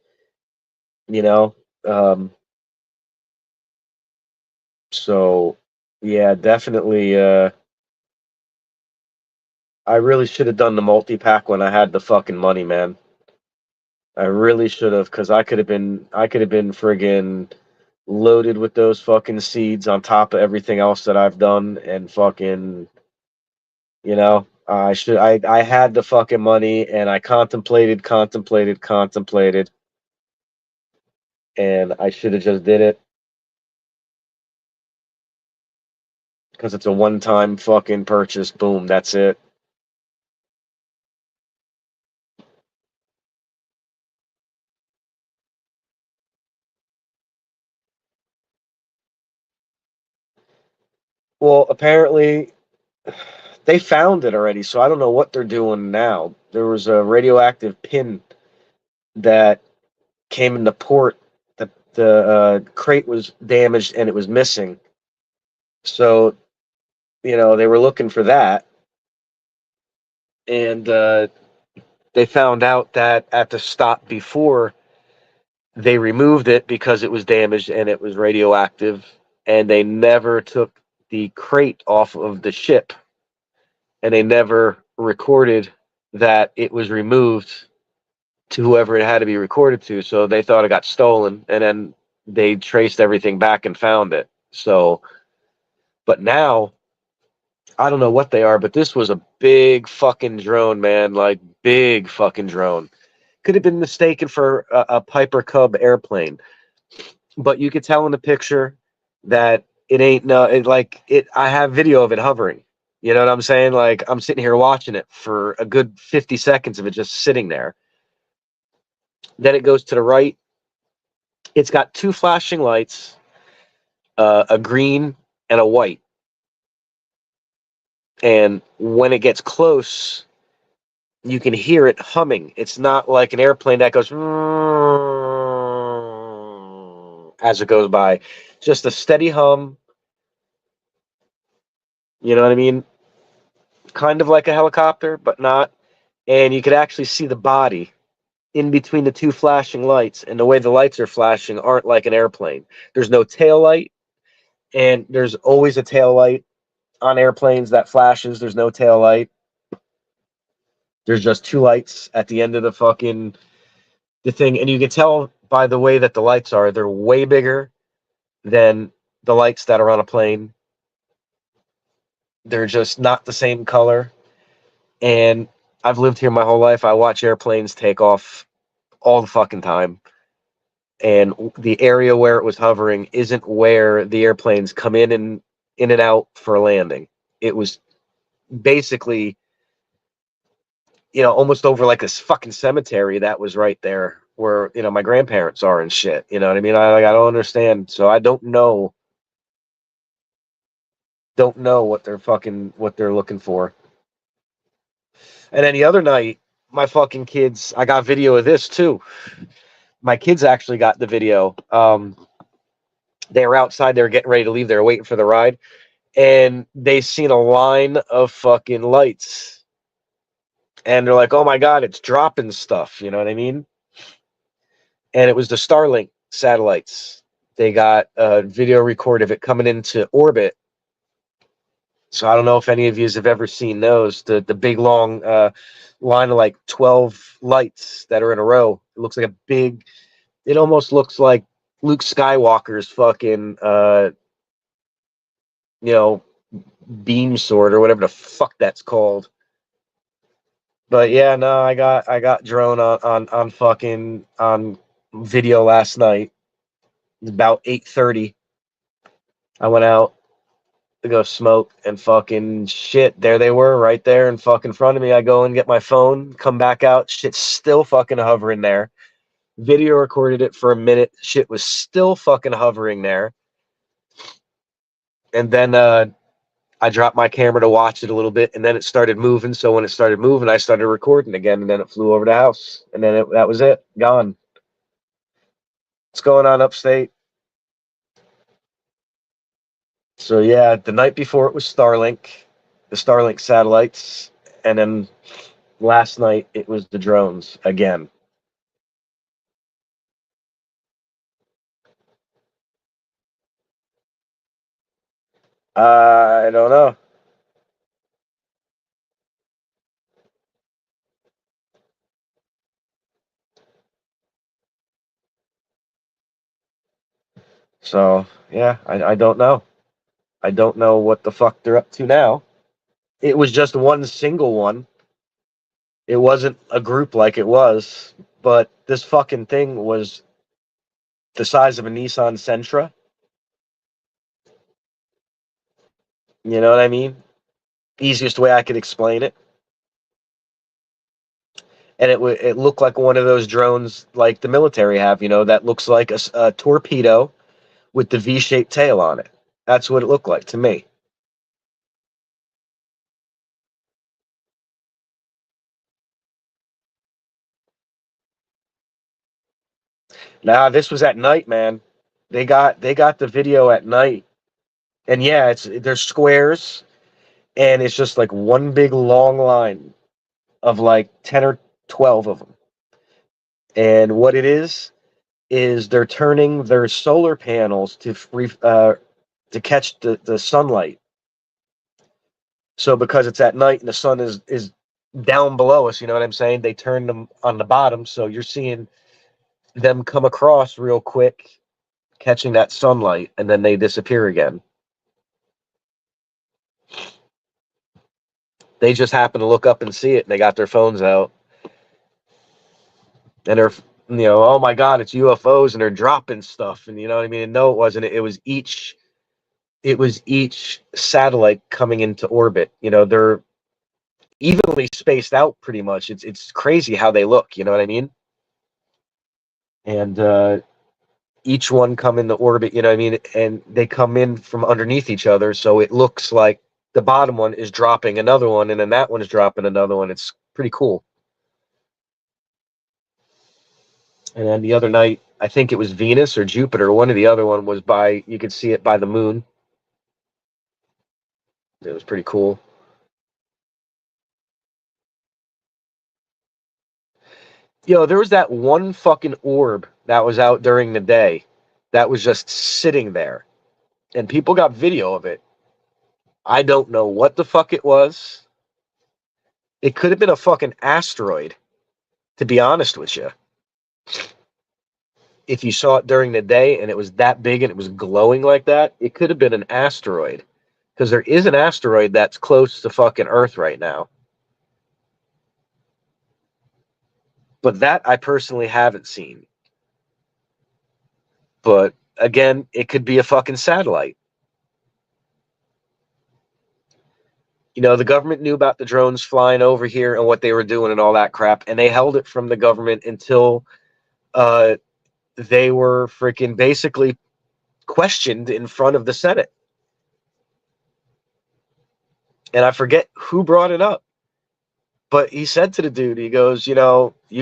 You know, um, So, yeah, definitely. I really should have done the multi-pack when I had the fucking money, man. I really should have, because I could have been friggin' loaded with those fucking seeds on top of everything else that I've done, and fucking, I had the fucking money, and I contemplated, and I should have just did it, because it's a one-time fucking purchase. Boom, that's it. Well, apparently they found it already, so I don't know what they're doing now. There was a radioactive pin that came into port. The crate was damaged and it was missing. So, they were looking for that, and they found out that at the stop before, they removed it because it was damaged and it was radioactive, and they never took the crate off of the ship, and they never recorded that it was removed to whoever it had to be recorded to. So they thought it got stolen, and then they traced everything back and found it. So, but now I don't know what they are, but this was a big fucking drone, man. Like, big fucking drone. Could have been mistaken for a Piper Cub airplane, but you could tell in the picture that it ain't no. It like it. I have video of it hovering. You know what I'm saying? Like, I'm sitting here watching it for a good 50 seconds of it just sitting there. Then it goes to the right. It's got two flashing lights, a green and a white. And when it gets close, you can hear it humming. It's not like an airplane that goes as it goes by. Just a steady hum. You know what I mean? Kind of like a helicopter, but not. And you could actually see the body in between the two flashing lights. And the way the lights are flashing aren't like an airplane. There's no tail light, and there's always a tail light on airplanes that flashes. There's no tail light. There's just two lights at the end of the thing, and you can tell by the way that the lights are. They're way bigger than the lights that are on a plane. They're just not the same color. And I've lived here my whole life. I watch airplanes take off all the fucking time. And the area where it was hovering isn't where the airplanes come in and out for landing. It was basically, almost over like a fucking cemetery that was right there where, my grandparents are and shit. You know what I mean? I don't understand. So I don't know what they're looking for. And then the other night, my fucking kids, I got video of this too. My kids actually got the video. They were outside, they were getting ready to leave, they were waiting for the ride, and they seen a line of fucking lights. And they're like, oh my God, it's dropping stuff. You know what I mean? And it was the Starlink satellites. They got a video record of it coming into orbit. So I don't know if any of you have ever seen those, the big long line of like 12 lights that are in a row. It looks like a big, it almost looks like Luke Skywalker's fucking you know, beam sword or whatever the fuck that's called. But yeah, no, I got drone on fucking on video last night. It was about 8:30. I went out to go smoke, and fucking shit, there they were right there in fucking front of me. I go and get my phone, come back out, shit's still fucking hovering there. Video recorded it for a minute, shit was still fucking hovering there. And then I dropped my camera to watch it a little bit, and then it started moving. So when it started moving, I started recording again, and then it flew over the house, and then that was it, gone. What's going on upstate? So yeah, the night before it was Starlink, the Starlink satellites, and then last night it was the drones again. I don't know. So yeah, I don't know. I don't know what the fuck they're up to now. It was just one single one. It wasn't a group like it was, but this fucking thing was the size of a Nissan Sentra. You know what I mean? Easiest way I could explain it. And it looked like one of those drones like the military have, that looks like a torpedo with the V-shaped tail on it. That's what it looked like to me. Now this was at night, man. They got the video at night, and yeah, there's squares, and it's just like one big long line of like 10 or 12 of them. And what it is they're turning their solar panels to catch the sunlight. So because it's at night and the sun is down below us, you know what I'm saying? They turn them on the bottom, so you're seeing them come across real quick, catching that sunlight, and then they disappear again. They just happen to look up and see it, and they got their phones out, and they're, oh my god, it's UFOs, and they're dropping stuff, and you know what I mean. And no, it wasn't. It was each satellite coming into orbit. They're evenly spaced out pretty much. It's crazy how they look. You know what I mean? And each one come into orbit. You know what I mean? And they come in from underneath each other, so it looks like the bottom one is dropping another one, and then that one is dropping another one. It's pretty cool. And then the other night, I think it was Venus or Jupiter. One of the other one was by, you could see it by the moon. It was pretty cool. There was that one fucking orb that was out during the day that was just sitting there, and people got video of it. I don't know what the fuck it was. It could have been a fucking asteroid, to be honest with you. If you saw it during the day and it was that big and it was glowing like that, it could have been an asteroid. Because there is an asteroid that's close to fucking Earth right now. But that I personally haven't seen. But again, it could be a fucking satellite. The government knew about the drones flying over here and what they were doing and all that crap, and they held it from the government until they were freaking basically questioned in front of the Senate. And I forget who brought it up, but he said to the dude, he goes, you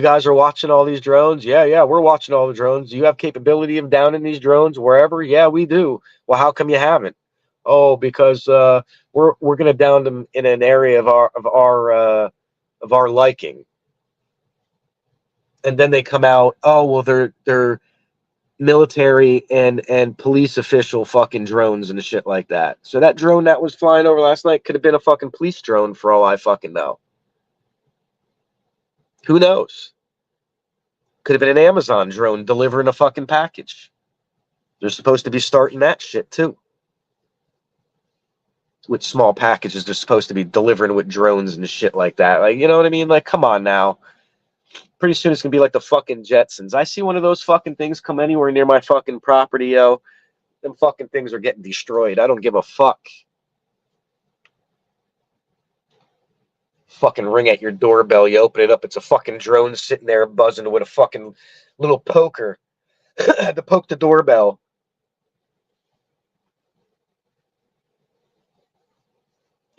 guys are watching all these drones? Yeah, we're watching all the drones. Do you have capability of downing these drones wherever? Yeah, we do. Well, how come you haven't? Oh, because we're gonna down them in an area of our liking. And then they come out, oh well, they're military and police official fucking drones and shit like that. So that drone that was flying over last night could have been a fucking police drone for all I fucking know. Who knows? Could have been an Amazon drone delivering a fucking package. They're supposed to be starting that shit too. With small packages, they're supposed to be delivering with drones and shit like that. Like, you know what I mean? Like, come on now. Pretty soon it's gonna be like the fucking Jetsons. I see one of those fucking things come anywhere near my fucking property, yo. Them fucking things are getting destroyed. I don't give a fuck. Fucking ring at your doorbell. You open it up. It's a fucking drone sitting there buzzing with a fucking little poker. Had to poke the doorbell.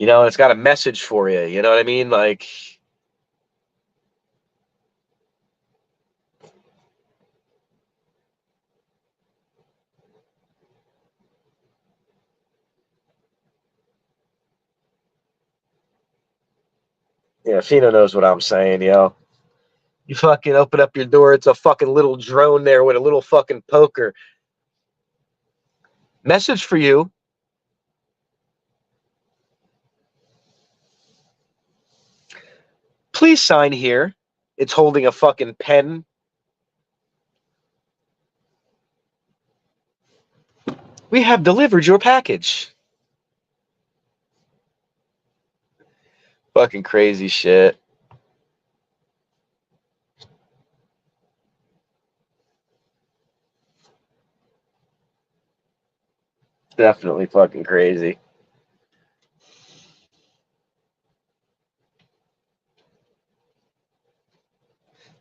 It's got a message for you. You know what I mean? Like, Fina knows what I'm saying, yo. You fucking open up your door. It's a fucking little drone there with a little fucking poker. Message for you. Please sign here. It's holding a fucking pen. We have delivered your package. Fucking crazy shit. Definitely fucking crazy.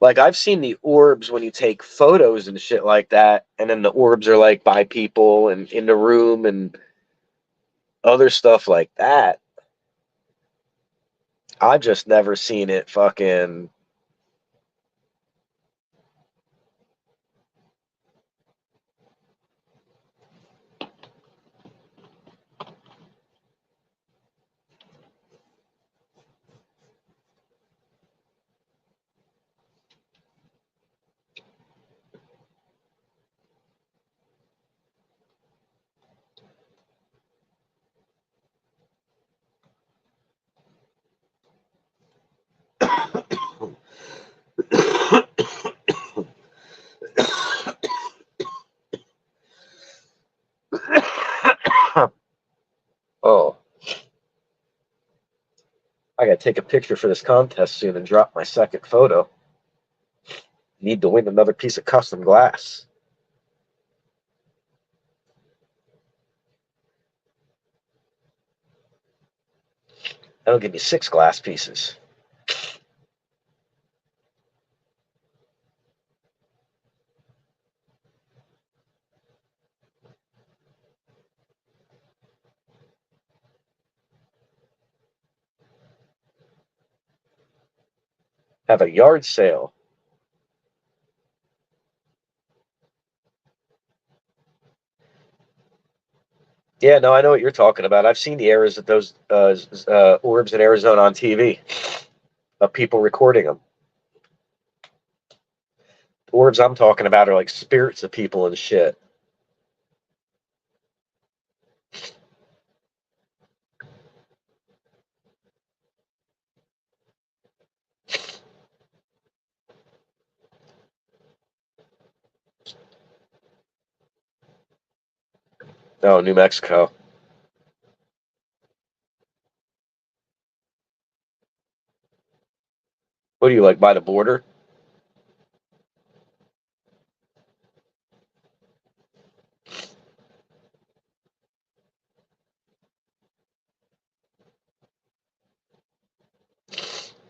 Like, I've seen the orbs when you take photos and shit like that, and then the orbs are like by people and in the room and other stuff like that. I've just never seen it fucking. Oh, I gotta take a picture for this contest soon and drop my second photo. Need to win another piece of custom glass. That'll give me 6 glass pieces. Have a yard sale. Yeah, no, I know what you're talking about. I've seen the errors of those orbs in Arizona on TV of people recording them. The orbs I'm talking about are like spirits of people and shit. Oh, New Mexico. What do you like by the border?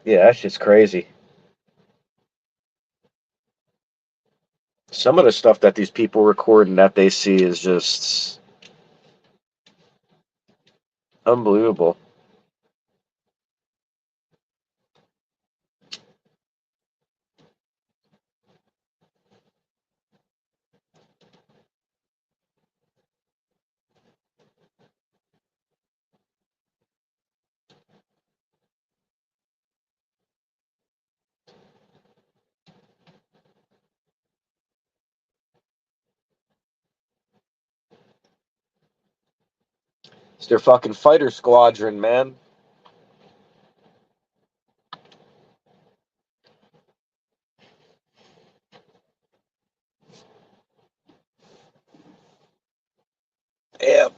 Yeah, that shit's crazy. Some of the stuff that these people record and that they see is just unbelievable. It's their fucking fighter squadron, man. Yeah.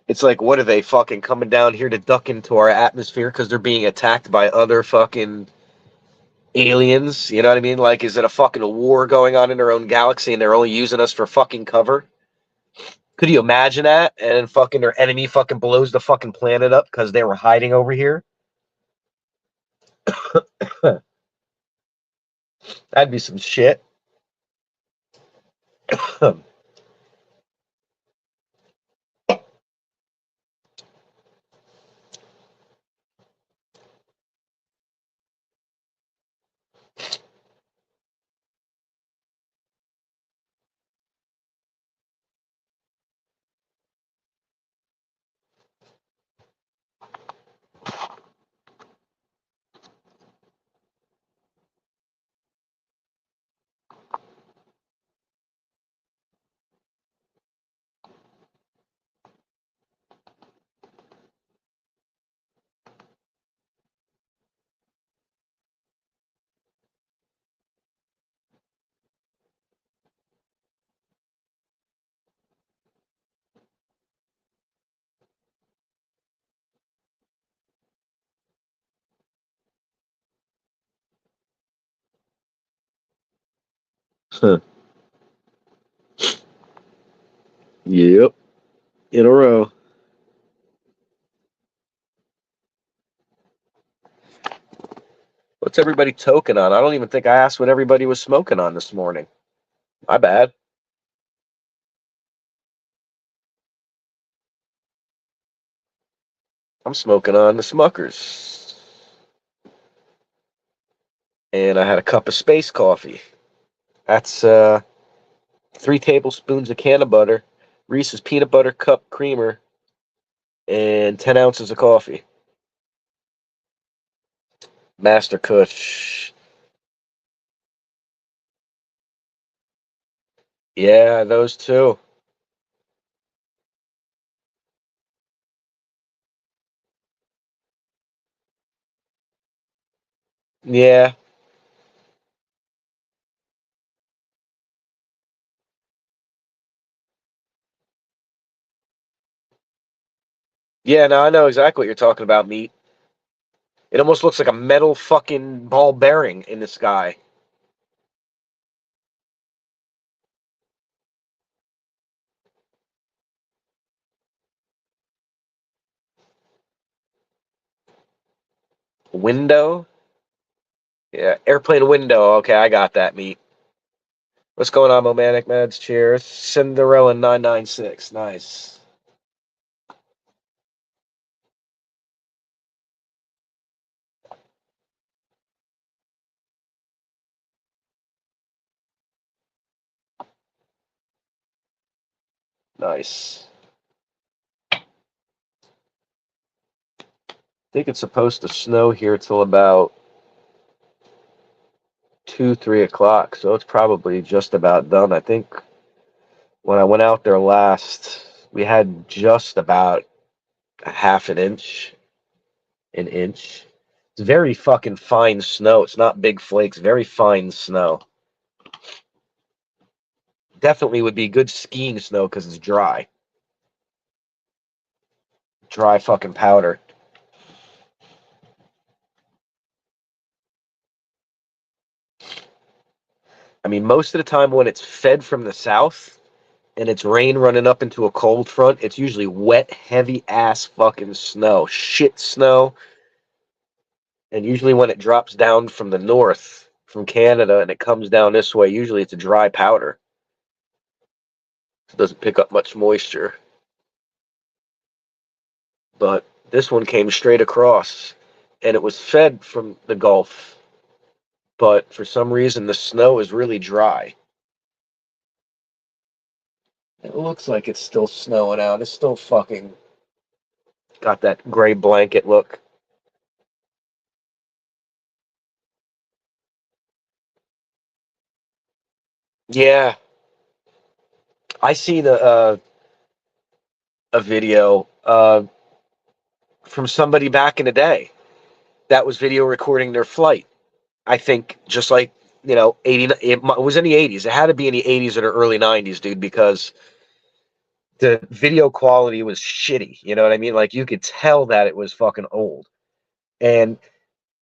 It's like, what are they fucking coming down here to duck into our atmosphere because they're being attacked by other fucking aliens? You know what I mean? Like, is it a fucking war going on in their own galaxy and they're only using us for fucking cover? Could you imagine that? And fucking their enemy fucking blows the fucking planet up because they were hiding over here? That'd be some shit. Huh. Yep. In a row. What's everybody toking on? I don't even think I asked what everybody was smoking on this morning. My bad. I'm smoking on the Smuckers. And I had a cup of space coffee. That's 3 tablespoons of can of butter, Reese's peanut butter cup creamer, and 10 ounces of coffee. Master Kush. Yeah, those two. Yeah. Yeah, no, I know exactly what you're talking about, meat. It almost looks like a metal fucking ball bearing in the sky. Window? Yeah, airplane window. Okay, I got that, meat. What's going on, Momanic Meds? Cheers. Cinderella 996. Nice. Nice. I think it's supposed to snow here till about 2, 3 o'clock, so it's probably just about done. I think when I went out there last, we had just about a half an inch. It's very fucking fine snow. It's not big flakes, very fine snow. Definitely would be good skiing snow because it's dry. Dry fucking powder. I mean, most of the time when it's fed from the south and it's rain running up into a cold front, it's usually wet, heavy ass fucking snow. Shit snow. And usually when it drops down from the north, from Canada, and it comes down this way, usually it's a dry powder. It doesn't pick up much moisture. But this one came straight across, and it was fed from the Gulf. But for some reason, the snow is really dry. It looks like it's still snowing out. It's still fucking got that gray blanket look. Yeah, I seen a video from somebody back in the day that was video recording their flight. I think just like 80. It was in the 80s. It had to be in the 80s or the early 90s, dude, because the video quality was shitty. You know what I mean? Like you could tell that it was fucking old, and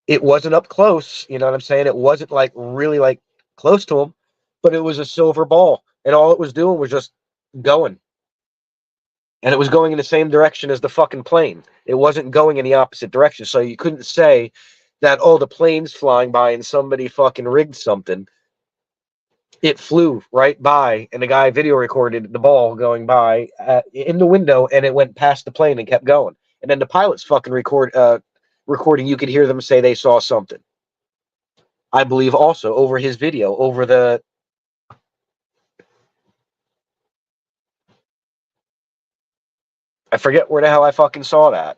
it wasn't up close. You know what I'm saying? It wasn't like really like close to him, but it was a silver ball, and all it was doing was just going, and it was going in the same direction as the fucking plane. It wasn't going in the opposite direction, so you couldn't say that the plane's flying by and somebody fucking rigged something. It flew right by, and the guy video recorded the ball going by in the window, and it went past the plane and kept going. And then the pilots fucking recording. You could hear them say they saw something. I believe also over his video, over the. I forget where the hell I fucking saw that.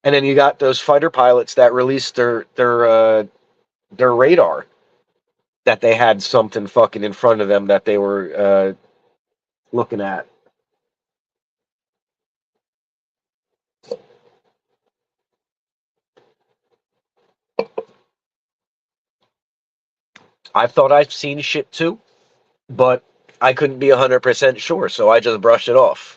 And then you got those fighter pilots that released their radar that they had something fucking in front of them that they were looking at. I thought I've seen shit too, but I couldn't be 100% sure, so I just brushed it off.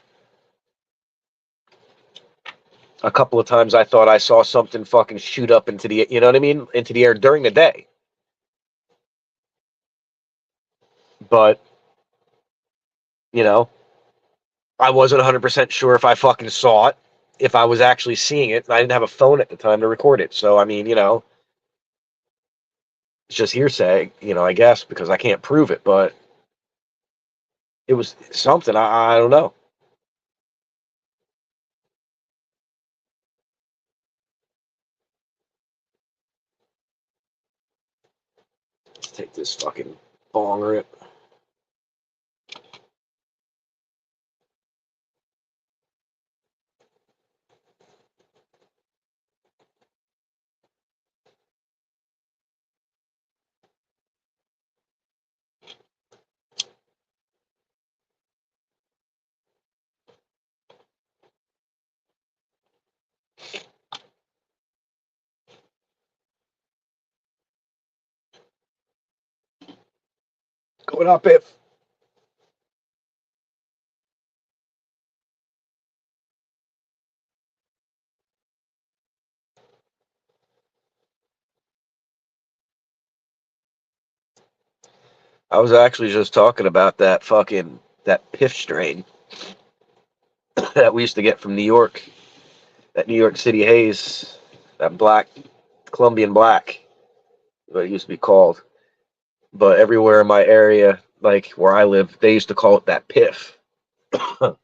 A couple of times I thought I saw something fucking shoot up into the, you know what I mean, into the air during the day. But, you know, I wasn't 100% sure if I fucking saw it, if I was actually seeing it. And I didn't have a phone at the time to record it. So, I mean, it's just hearsay, I guess, because I can't prove it. But it was something. I don't know. Let's take this fucking bong rip. Going up it. I was actually just talking about that piff strain that we used to get from New York, that New York City haze, that black, Colombian black, what it used to be called. But everywhere in my area, like where I live, they used to call it that piff. And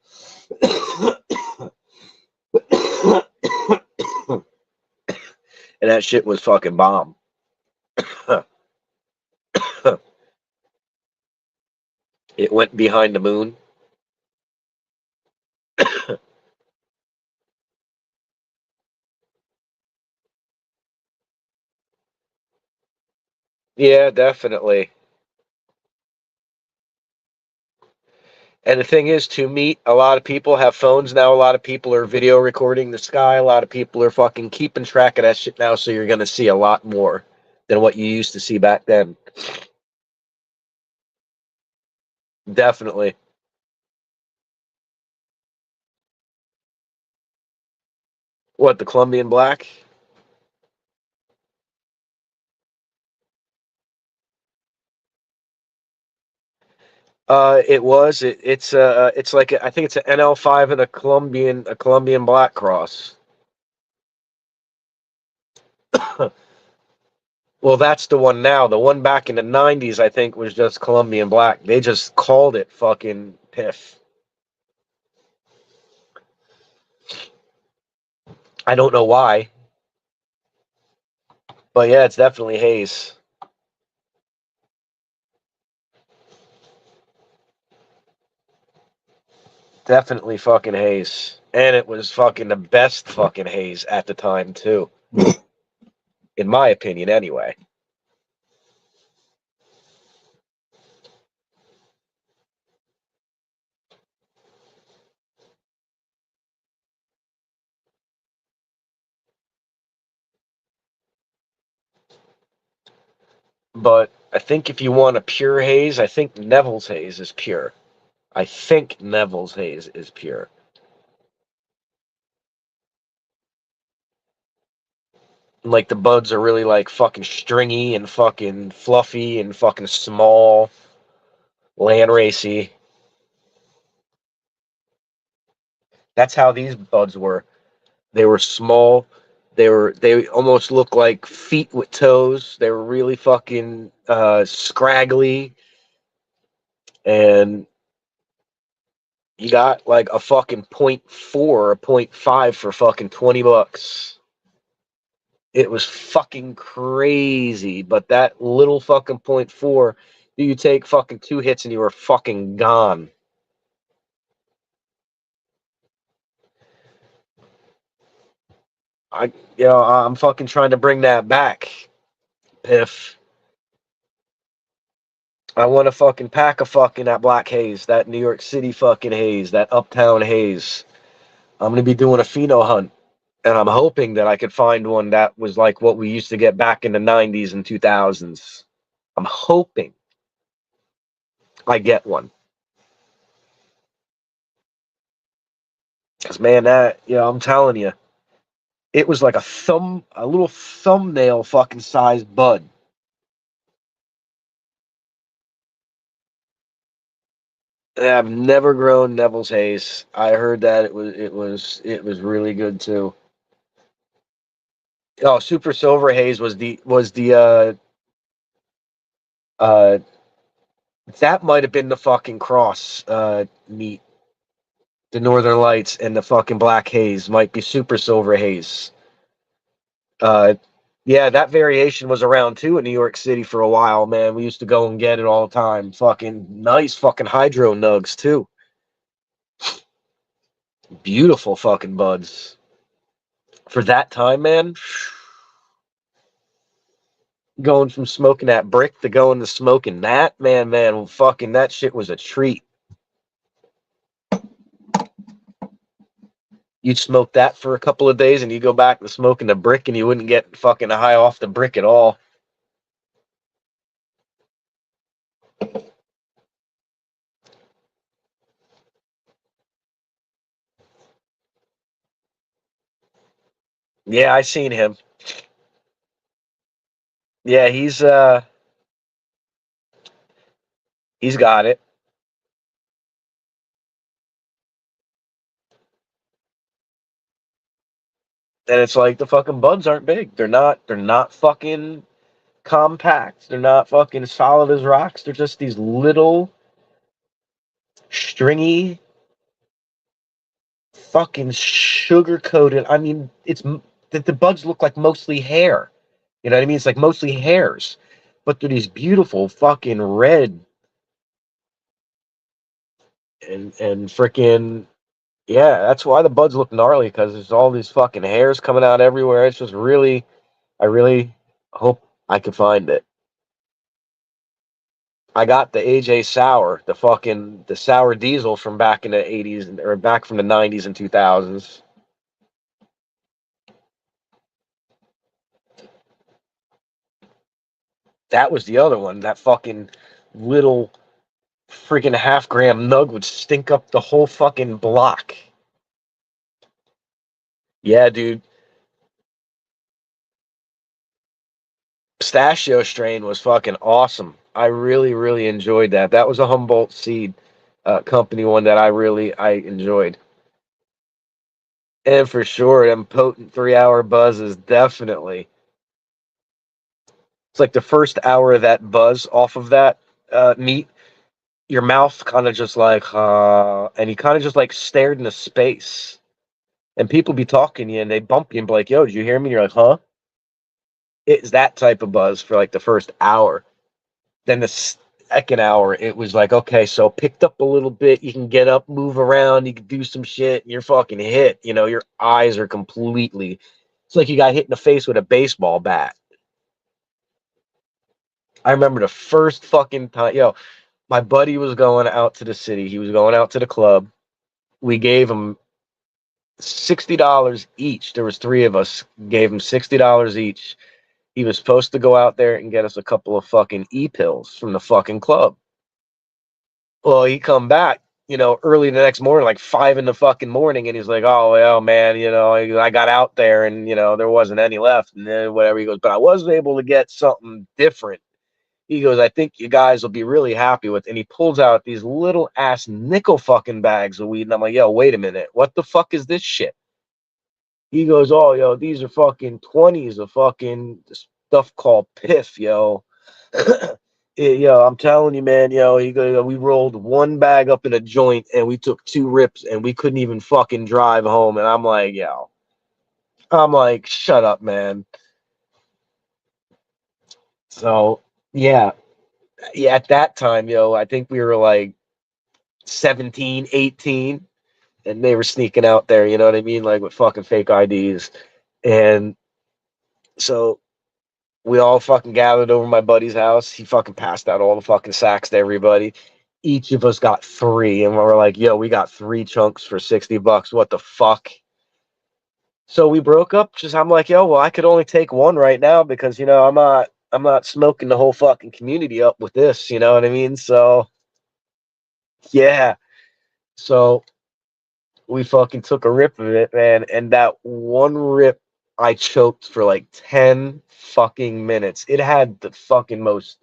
that shit was fucking bomb. It went behind the moon. Yeah, definitely. And the thing is, to meet a lot of people have phones now. A lot of people are video recording the sky. A lot of people are fucking keeping track of that shit now. So you're going to see a lot more than what you used to see back then. Definitely. What, the Colombian black? It was. It's like I think it's an NL5 and a Colombian black cross. Well, that's the one now. The one back in the '90s, I think, was just Colombian black. They just called it fucking piff. I don't know why, but yeah, it's definitely haze. Definitely fucking haze. And it was fucking the best fucking haze at the time too. In my opinion, anyway. But I think if you want a pure haze, I think Neville's haze is pure. I think Neville's haze is pure. Like the buds are really like fucking stringy and fucking fluffy and fucking small, land racy. That's how these buds were. They were small. They almost looked like feet with toes. They were really fucking scraggly, and you got like a fucking .4 or a .5 for fucking $20. It was fucking crazy. But that little fucking .4, you take fucking 2 hits and you were fucking gone. I'm fucking trying to bring that back. Piff. I want to fucking pack a fucking that black haze, that New York City fucking haze, that uptown haze. I'm gonna be doing a pheno hunt, and I'm hoping that I could find one that was like what we used to get back in the '90s and 2000s. I'm hoping I get one, cause man, I'm telling you, it was like a little thumbnail fucking sized bud. I've never grown Neville's Haze. I heard that it was really good too. Oh, Super Silver Haze uh that might have been the fucking cross meat. The Northern Lights and the fucking Black Haze might be Super Silver Haze. Uh yeah, that variation was around too in New York City for a while, man. We used to go and get it all the time. Fucking nice fucking hydro nugs too. Beautiful fucking buds. For that time, man, going from smoking that brick to going to smoking that, man, fucking that shit was a treat. You'd smoke that for a couple of days and you go back to smoking the brick and you wouldn't get fucking high off the brick at all. Yeah, I seen him. Yeah, he's got it. And it's like the fucking buds aren't big. They're not fucking compact. They're not fucking solid as rocks. They're just these little stringy fucking sugar coated. I mean, it's that the buds look like mostly hair. You know what I mean? It's like mostly hairs, but they're these beautiful fucking red and freaking yeah. That's why the buds look gnarly because there's all these fucking hairs coming out everywhere. It's just really, I really hope I can find it. I got the AJ Sour, the sour diesel from back in the 80s or back from the 90s and 2000s. That was the other one. That fucking little freaking half-gram nug would stink up the whole fucking block. Yeah, dude. Pistachio strain was fucking awesome. I really, really enjoyed that. That was a Humboldt seed company one that I enjoyed. And for sure, them potent 3 hour buzzes definitely. It's like the first hour of that buzz off of that meat, your mouth kind of just like, and you kind of just like stared into space. And people be talking to you and they bump you and be like, yo, did you hear me? And you're like, huh? It's that type of buzz for like the first hour. Then the second hour, it was like, okay, so picked up a little bit. You can get up, move around, you can do some shit, and you're fucking hit. You know, your eyes are completely. It's like you got hit in the face with a baseball bat. I remember the first fucking time, yo, my buddy was going out to the city. He was going out to the club. We gave him $60 each. There was three of us. Gave him $60 each. He was supposed to go out there and get us a couple of fucking e-pills from the fucking club. Well, he come back, early the next morning, like 5 in the fucking morning, and he's like, "Oh, well, man, I got out there, and there wasn't any left." And then whatever he goes, but I was able to get something different. He goes, "I think you guys will be really happy with." And he pulls out these little ass nickel fucking bags of weed, and I'm like, "Yo, wait a minute, what the fuck is this shit?" He goes, "Oh, yo, these are fucking 20s of fucking stuff called piff, yo." Yo, I'm telling you, man, he goes, we rolled one bag up in a joint and we took two rips and we couldn't even fucking drive home. And I'm like, shut up, man. So, yeah, yeah, at that time, I think we were like 17, 18, and they were sneaking out there, you know what I mean? Like with fucking fake IDs. And so we all fucking gathered over my buddy's house. He fucking passed out all the fucking sacks to everybody. Each of us got three, and we were like, "Yo, we got three chunks for $60. What the fuck?" So we broke up. Just I'm like, "Yo, well, I could only take one right now because I'm not smoking the whole fucking community up with this. You know what I mean?" So yeah, so we fucking took a rip of it, man, and that one rip, I choked for like 10 fucking minutes. It had the fucking most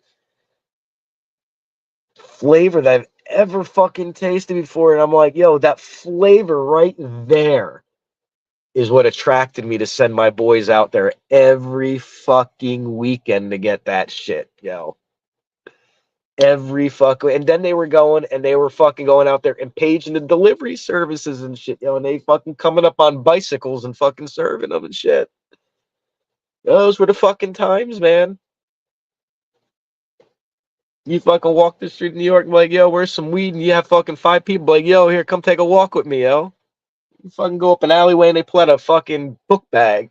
flavor that I've ever fucking tasted before. And I'm like, yo, that flavor right there is what attracted me to send my boys out there every fucking weekend to get that shit, yo. Every fucking, and then they were going and they were fucking going out there and paging the delivery services and shit, yo, and they fucking coming up on bicycles and fucking serving them and shit. Those were the fucking times, man. You fucking walk the street in New York and be like, yo, where's some weed? And you have fucking 5 people like, yo, here, come take a walk with me, yo. You fucking go up an alleyway and they pull out a fucking book bag.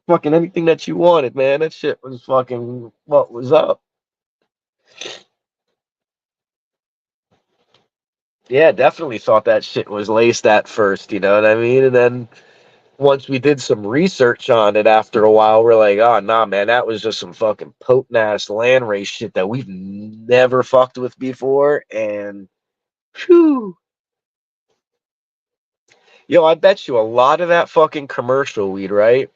Fucking anything that you wanted, man. That shit was fucking what was up. Yeah, definitely thought that shit was laced at first, you know what I mean? And then once we did some research on it after a while, we're like, oh, nah, man, that was just some fucking potent ass landrace shit that we've never fucked with before. And, whew. Yo, I bet you a lot of that fucking commercial weed, right?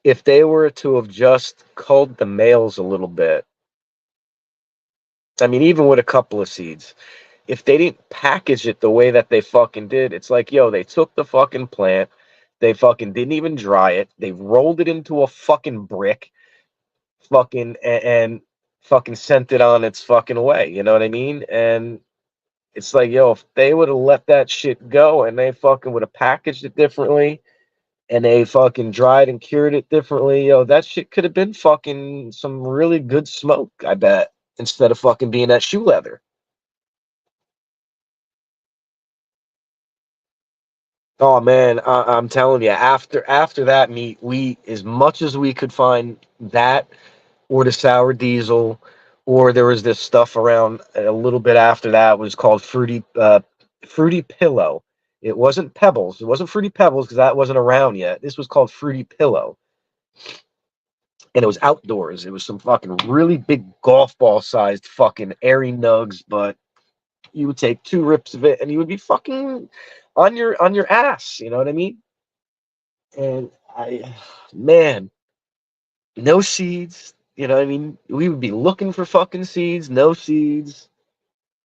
If they were to have just culled the males a little bit, I mean, even with a couple of seeds, if they didn't package it the way that they fucking did, it's like, yo, they took the fucking plant, they fucking didn't even dry it, they rolled it into a fucking brick, fucking, and fucking sent it on its fucking way. You know what I mean? And it's like, yo, if they would have let that shit go and they fucking would have packaged it differently and they fucking dried and cured it differently, yo, that shit could have been fucking some really good smoke, I bet, instead of fucking being that shoe leather. Oh man, I'm telling you, after that meat, we as much as we could find that or the sour diesel, or there was this stuff around a little bit after that was called fruity pillow. It wasn't pebbles. It wasn't fruity pebbles because that wasn't around yet. This was called fruity pillow, and it was outdoors. It was some fucking really big golf ball sized fucking airy nugs, but you would take 2 rips of it and you would be fucking on your ass. You know what I mean? And man, no seeds. You know what I mean? We would be looking for fucking seeds, no seeds.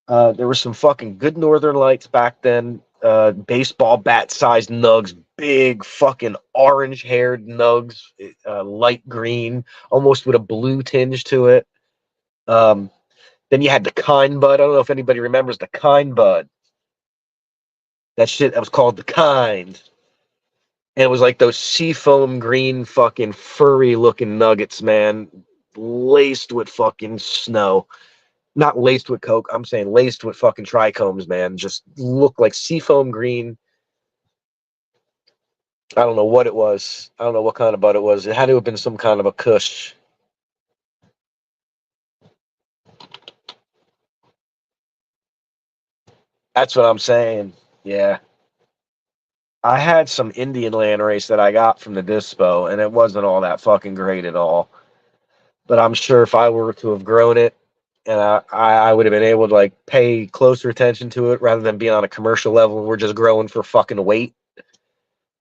There were some fucking good Northern Lights back then. Baseball bat sized nugs, big fucking orange haired nugs, light green, almost with a blue tinge to it. Um, then you had the Kind Bud. I don't know if anybody remembers the Kind Bud. That shit that was called the Kind. And it was like those seafoam green fucking furry looking nuggets, man, laced with fucking snow. Not laced with coke. I'm saying laced with fucking trichomes, man. Just looked like seafoam green. I don't know what it was. I don't know what kind of bud it was. It had to have been some kind of a Kush. That's what I'm saying. Yeah. I had some Indian land race that I got from the dispo, and it wasn't all that fucking great at all. But I'm sure if I were to have grown it, and I would have been able to like pay closer attention to it rather than being on a commercial level. We're just growing for fucking weight.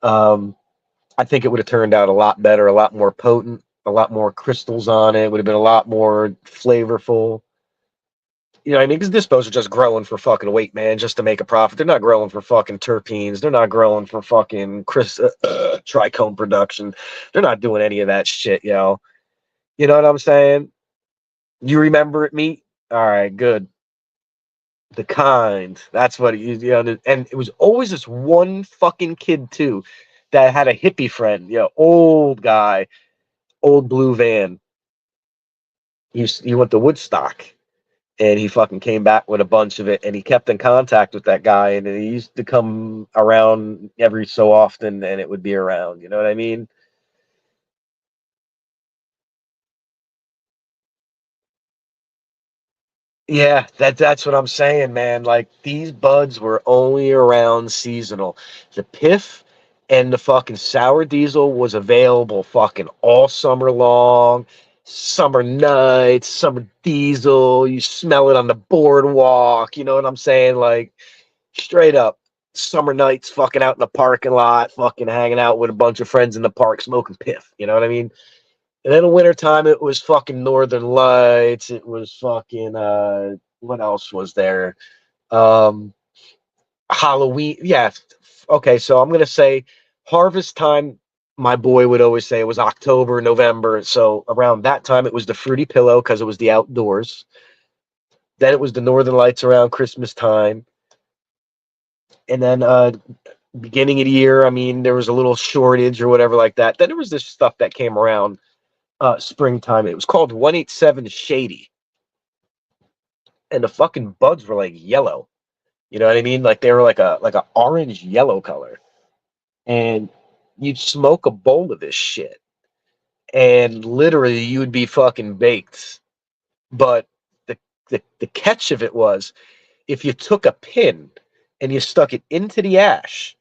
Um, I think it would have turned out a lot better, a lot more potent, a lot more crystals on it. Would have been a lot more flavorful. You know what I mean? Because dispos are just growing for fucking weight, man, just to make a profit. They're not growing for fucking terpenes. They're not growing for fucking trichome production. They're not doing any of that shit, yo. You know what I'm saying? You remember it, meat? All right, good. The Kind. That's what you know. And it was always this one fucking kid too that had a hippie friend, old guy, old blue van. He went to Woodstock and he fucking came back with a bunch of it and he kept in contact with that guy and he used to come around every so often and it would be around. You know what I mean? Yeah, that's what I'm saying, man. Like these buds were only around seasonal. The piff and the fucking sour diesel was available fucking all summer long. Summer nights, summer diesel. You smell it on the boardwalk. You know what I'm saying? Like straight up summer nights, fucking out in the parking lot, fucking hanging out with a bunch of friends in the park, smoking piff. You know what I mean? And then in the wintertime, it was fucking Northern Lights. It was fucking What else was there? Um, Halloween. Yeah. Okay. So I'm going to say harvest time. My boy would always say it was October, November. So around that time, it was the Fruity Pillow because it was the outdoors. Then it was the Northern Lights around Christmas time. And then beginning of the year, I mean, there was a little shortage or whatever like that. Then there was this stuff that came around springtime. It was called 187 Shady. And the fucking buds were like yellow. You know what I mean? Like they were like a orange yellow color. And you'd smoke a bowl of this shit. And literally you would be fucking baked. But the catch of it was if you took a pin and you stuck it into the ash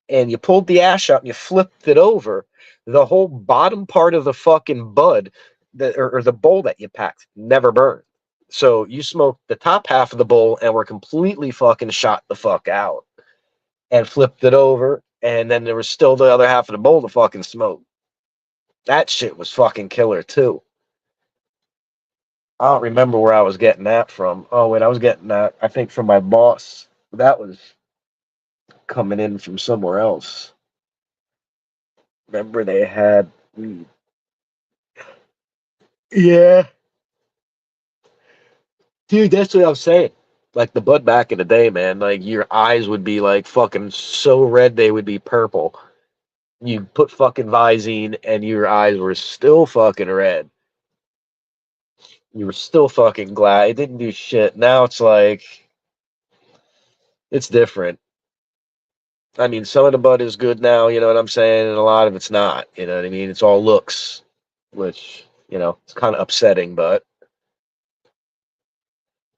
and you pulled the ash out and you flipped it over, the whole bottom part of the fucking bud or the bowl that you packed never burned. So you smoked the top half of the bowl and were completely fucking shot the fuck out and flipped it over. And then there was still the other half of the bowl to fucking smoke. That shit was fucking killer too. I don't remember where I was getting that from. Oh, wait, I was getting that, I think, from my boss. That was coming in from somewhere else. Remember they had weed. Yeah. Dude, that's what I was saying. Like the bud back in the day, man, like your eyes would be like fucking so red they would be purple. You put fucking Visine and your eyes were still fucking red. You were still fucking glad. It didn't do shit. Now it's like, it's different. I mean, some of the bud is good now, you know what I'm saying? And a lot of it's not, you know what I mean? It's all looks, which, it's kind of upsetting, but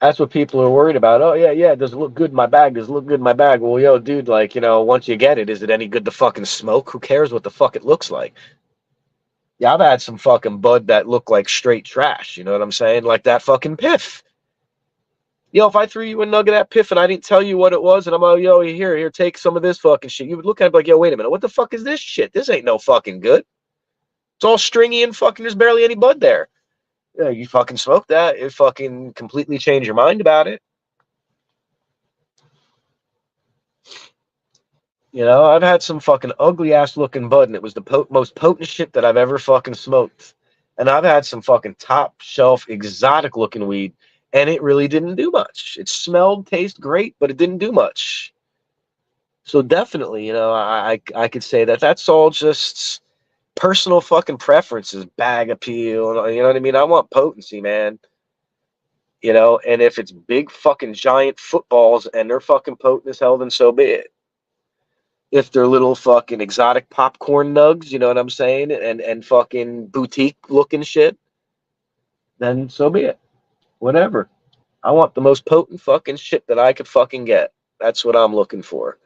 that's what people are worried about. Oh, yeah, yeah. Does it look good in my bag? Does it look good in my bag? Well, yo, dude, like, once you get it, is it any good to fucking smoke? Who cares what the fuck it looks like? Yeah, I've had some fucking bud that look like straight trash. You know what I'm saying? Like that fucking piff. Yo, if I threw you a nug of that piff and I didn't tell you what it was, and I'm like, yo, here, take some of this fucking shit, you would look at it like, yo, wait a minute, what the fuck is this shit? This ain't no fucking good. It's all stringy and fucking there's barely any bud there. Yeah, you fucking smoke that, it fucking completely changed your mind about it. I've had some fucking ugly ass looking bud, and it was the most potent shit that I've ever fucking smoked. And I've had some fucking top shelf exotic looking weed, and it really didn't do much. It smelled, tasted great, but it didn't do much. So definitely, I could say that that's all just personal fucking preferences, bag appeal. You know what I mean? I want potency, man. And if it's big fucking giant footballs and they're fucking potent as hell, then so be it. If they're little fucking exotic popcorn nugs, you know what I'm saying, and fucking boutique looking shit, then so be it. Whatever. I want the most potent fucking shit that I could fucking get. That's what I'm looking for.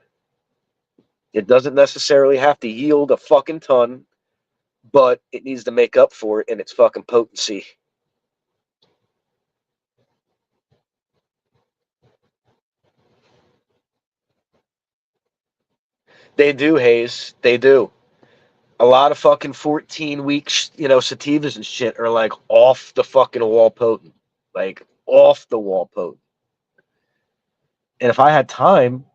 It doesn't necessarily have to yield a fucking ton, but it needs to make up for it in its fucking potency. They do, Hayes. They do. A lot of fucking 14-week, sativas and shit are like off the fucking wall potent. Like off the wall potent. And if I had time,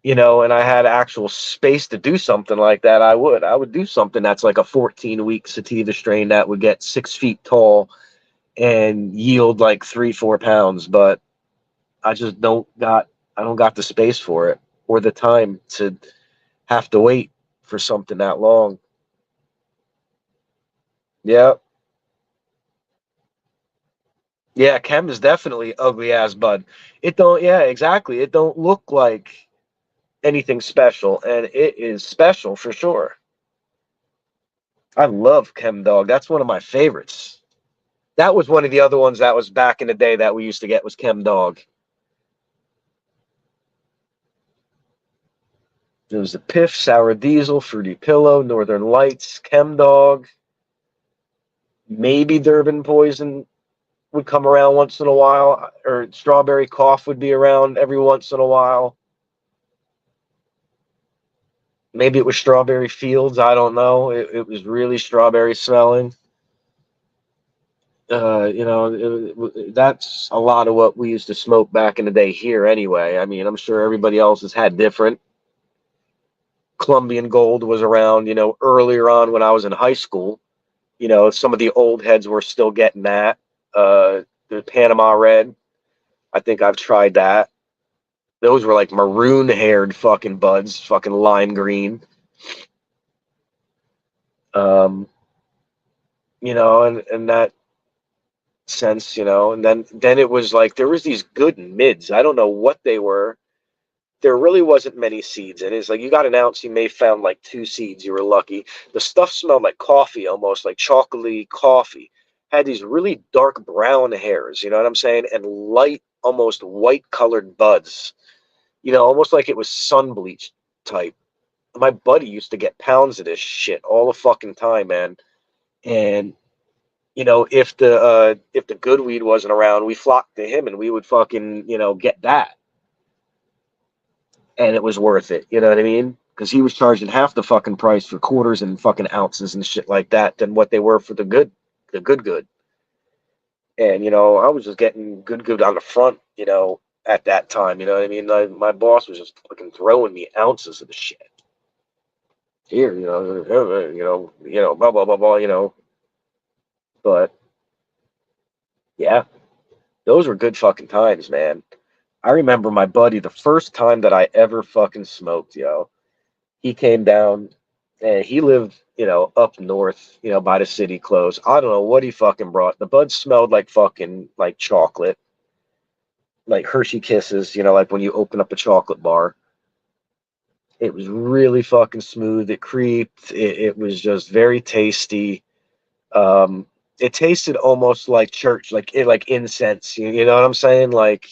and I had actual space to do something like that, I would. I would do something that's like a 14-week sativa strain that would get 6 feet tall and yield like 3-4 pounds. But I just I don't got the space for it or the time to have to wait for something that long. Yeah. Yeah, chem is definitely ugly ass bud. It don't, yeah, exactly. It don't look like anything special, and it is special for sure. I love Chem Dog. That's one of my favorites. That was one of the other ones that was back in the day that we used to get was Chem Dog. There was the Piff, Sour Diesel, Fruity Pillow, Northern Lights, Chem Dog. Maybe Durban Poison would come around once in a while, or Strawberry Cough would be around every once in a while. Maybe it was Strawberry Fields. I don't know. It was really strawberry smelling. That's a lot of what we used to smoke back in the day here anyway. I mean, I'm sure everybody else has had different. Colombian Gold was around, earlier on when I was in high school. Some of the old heads were still getting that. The Panama Red, I think I've tried that. Those were like maroon haired fucking buds, fucking lime green. Um, and that sense, and then it was like there was these good mids. I don't know what they were. There really wasn't many seeds in it. It's like you got an ounce, you may have found like two seeds. You were lucky. The stuff smelled like coffee, almost like chocolatey coffee. Had these really dark brown hairs, you know what I'm saying? And light, almost white colored buds. Almost like it was sun bleached type. My buddy used to get pounds of this shit all the fucking time, man. And if the good weed wasn't around, we flocked to him and we would fucking, get that. And it was worth it. You know what I mean? Because he was charging half the fucking price for quarters and fucking ounces and shit like that than what they were for the good. And I was just getting good on the front, at that time. You know what I mean? My boss was just fucking throwing me ounces of the shit. Here, blah blah blah blah, But yeah, those were good fucking times, man. I remember my buddy the first time that I ever fucking smoked, yo. He came down and he lived, up north, by the city close. I don't know what he fucking brought. The buds smelled like fucking like chocolate, like Hershey Kisses, like when you open up a chocolate bar. It was really fucking smooth. It creeped. It was just very tasty. It tasted almost like church, like incense. You know what I'm saying? Like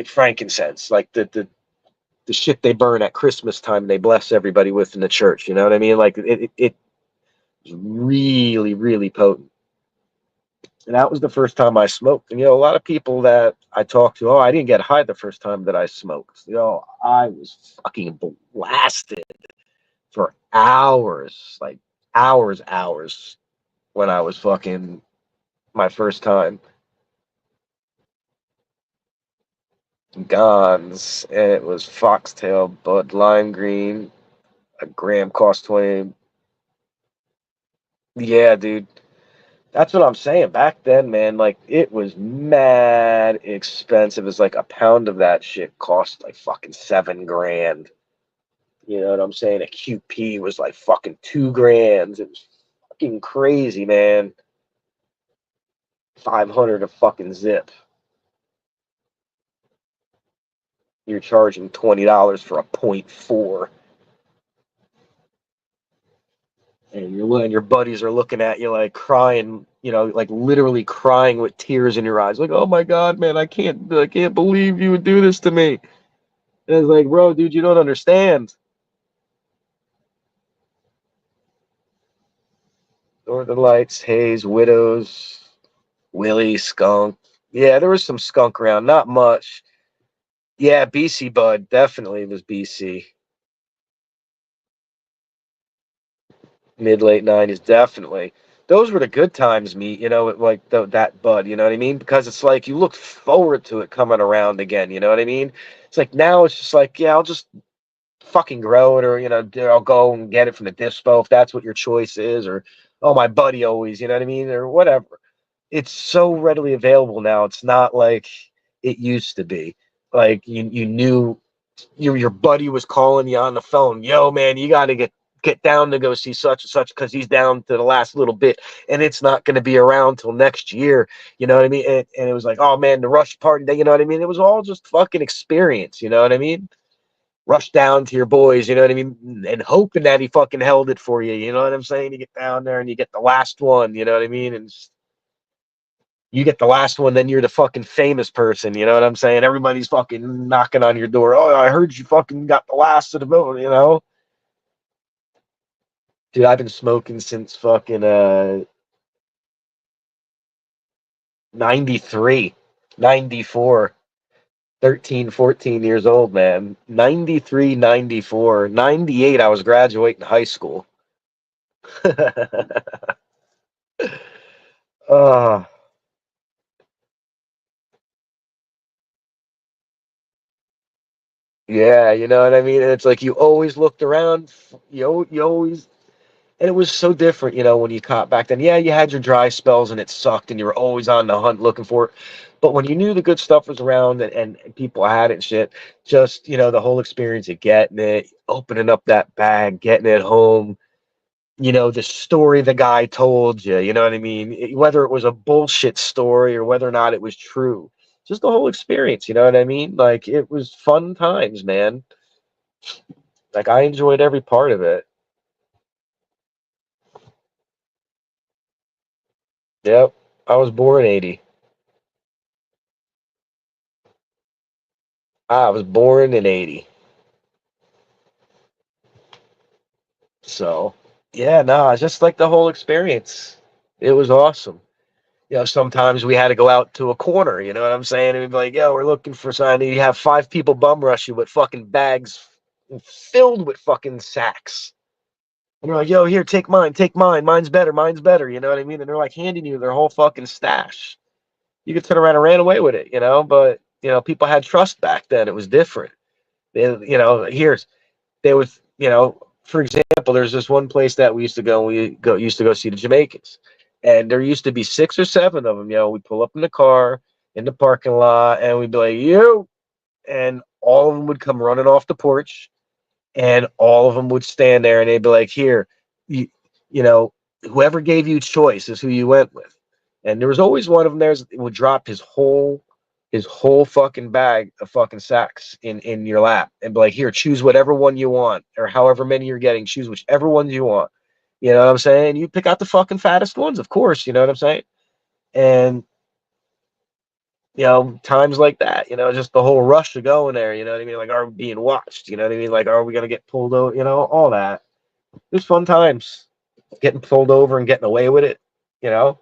frankincense, like the shit they burn at Christmas time. They bless everybody with in the church. You know what I mean? Like it was really, really potent. And that was the first time I smoked. And a lot of people that I talked to, I didn't get high the first time that I smoked. I was fucking blasted for hours, like hours, when I was fucking my first time. Gons, and it was Foxtail, Bud Lime Green. A gram cost 20. Yeah, dude. That's what I'm saying. Back then, man, like it was mad expensive. It was like a pound of that shit cost like fucking 7 grand. You know what I'm saying? A QP was like fucking 2 grand. It was fucking crazy, man. 500 a fucking zip. You're charging $20 for a .4. And your buddies are looking at you like crying, like literally crying with tears in your eyes, like, "Oh my God, man, I can't believe you would do this to me." And it's like, bro, dude, you don't understand. Northern Lights, Haze, Widows, Willie, Skunk. Yeah, there was some skunk around, not much. Yeah, BC Bud definitely was BC. Mid late '90s, definitely. Those were the good times, like that Bud. You know what I mean? Because it's like you look forward to it coming around again. You know what I mean? It's like now it's just like, yeah, I'll just fucking grow it, or I'll go and get it from the dispo if that's what your choice is, or oh, my buddy always, you know what I mean, or whatever. It's so readily available now. It's not like it used to be. Like you knew your buddy was calling you on the phone. Yo, man, you got to get down to go see such and such because he's down to the last little bit, and it's not going to be around till next year. You know what I mean? And it was like, oh man, the rush party day. You know what I mean? It was all just fucking experience. You know what I mean? Rush down to your boys, you know what I mean? And hoping that he fucking held it for you. You know what I'm saying? You get down there and you get the last one, you know what I mean? And you get the last one, then you're the fucking famous person, you know what I'm saying? Everybody's fucking knocking on your door. Oh, I heard you fucking got the last of the vote. Dude, I've been smoking since fucking 93, 94, 13, 14 years old, man. 93, 94, 98, I was graduating high school. Uh, yeah, you know what I mean? And it's like you always looked around, you always, and it was so different, when you caught back then. Yeah, you had your dry spells and it sucked and you were always on the hunt looking for it. But when you knew the good stuff was around and people had it and shit, just, the whole experience of getting it, opening up that bag, getting it home, the story the guy told you, you know what I mean? Whether it was a bullshit story or whether or not it was true, just the whole experience, you know what I mean? Like it was fun times, man. Like I enjoyed every part of it. Yep. I was born 80. I was born in 80. So, yeah, no, just like the whole experience. It was awesome. Sometimes we had to go out to a corner, you know what I'm saying? And we'd be like, yo, we're looking for something. You have 5 people bum rush you with fucking bags filled with fucking sacks. And they're like, yo, here, take mine, take mine. Mine's better. You know what I mean? And they're like handing you their whole fucking stash. You could turn around and ran away with it, but, people had trust back then. It was different. Here's, they was, for example, there's this one place that we used to go. Used to go see the Jamaicans, and there used to be 6 or 7 of them. We pull up in the car in the parking lot, and we'd be like, "You," and all of them would come running off the porch, and all of them would stand there, and they'd be like, "Here, you, you know, whoever gave you choice is who you went with." And there was always one of them there that would drop his whole fucking bag of fucking sacks in your lap and be like, here, choose whatever one you want, or however many you're getting, choose whichever ones you want. You know what I'm saying? You pick out the fucking fattest ones, of course, you know what I'm saying? And times like that, just the whole rush to go in there, you know what I mean? Like, are we being watched? You know what I mean? Like, are we gonna get pulled over? All that. It was fun times. Getting pulled over and getting away with it, you know.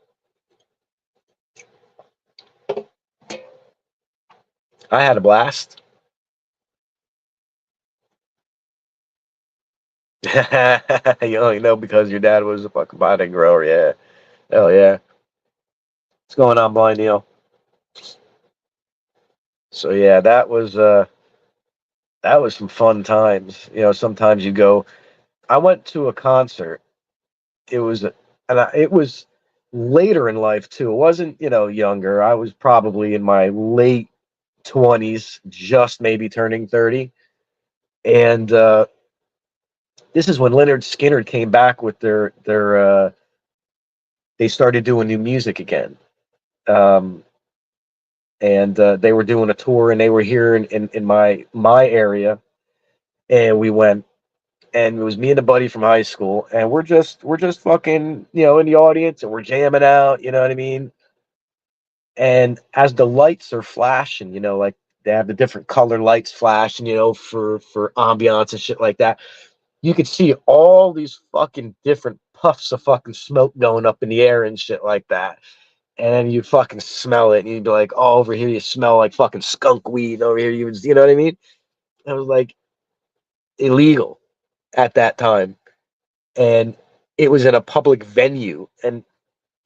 I had a blast. You only know because your dad was a fucking bonding grower, yeah. Hell yeah. What's going on, Blind Neil? So yeah, that was some fun times. Sometimes you go. I went to a concert. It was, it was later in life too. It wasn't younger. I was probably in my late 20s, just maybe turning 30. And this is when Leonard Skinner came back with their. They started doing new music again. Um, and they were doing a tour, and they were here in my area, and we went, and it was me and a buddy from high school, and we're just fucking in the audience, and we're jamming out, you know what I mean? And as the lights are flashing, like they have the different color lights flashing, for ambiance and shit like that, you could see all these fucking different puffs of fucking smoke going up in the air and shit like that. And then you fucking smell it, and you'd be like, "Oh, over here you smell like fucking skunk weed. Over here, you know what I mean?" It was like illegal at that time, and it was in a public venue, and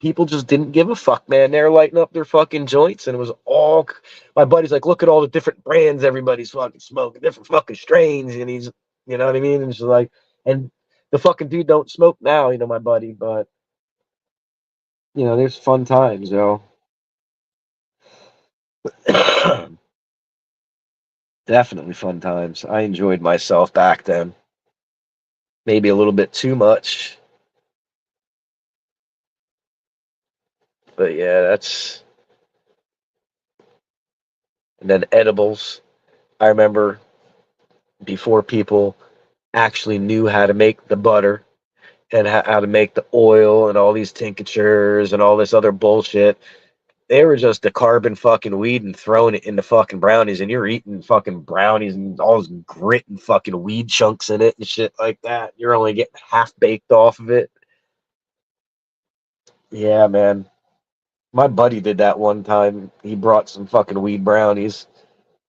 people just didn't give a fuck, man. They were lighting up their fucking joints, and it was all. My buddy's like, "Look at all the different brands everybody's fucking smoking, different fucking strains," and he's, you know what I mean? And it's like, and the fucking dude don't smoke now, my buddy, but there's fun times, Definitely fun times. I enjoyed myself back then. Maybe a little bit too much, but yeah, that's. And then edibles. I remember before people actually knew how to make the butter and how to make the oil and all these tinctures and all this other bullshit. They were just the carbon fucking weed and throwing it into fucking brownies, and you're eating fucking brownies and all this grit and fucking weed chunks in it and shit like that. You're only getting half baked off of it. Yeah, man. My buddy did that one time. He brought some fucking weed brownies,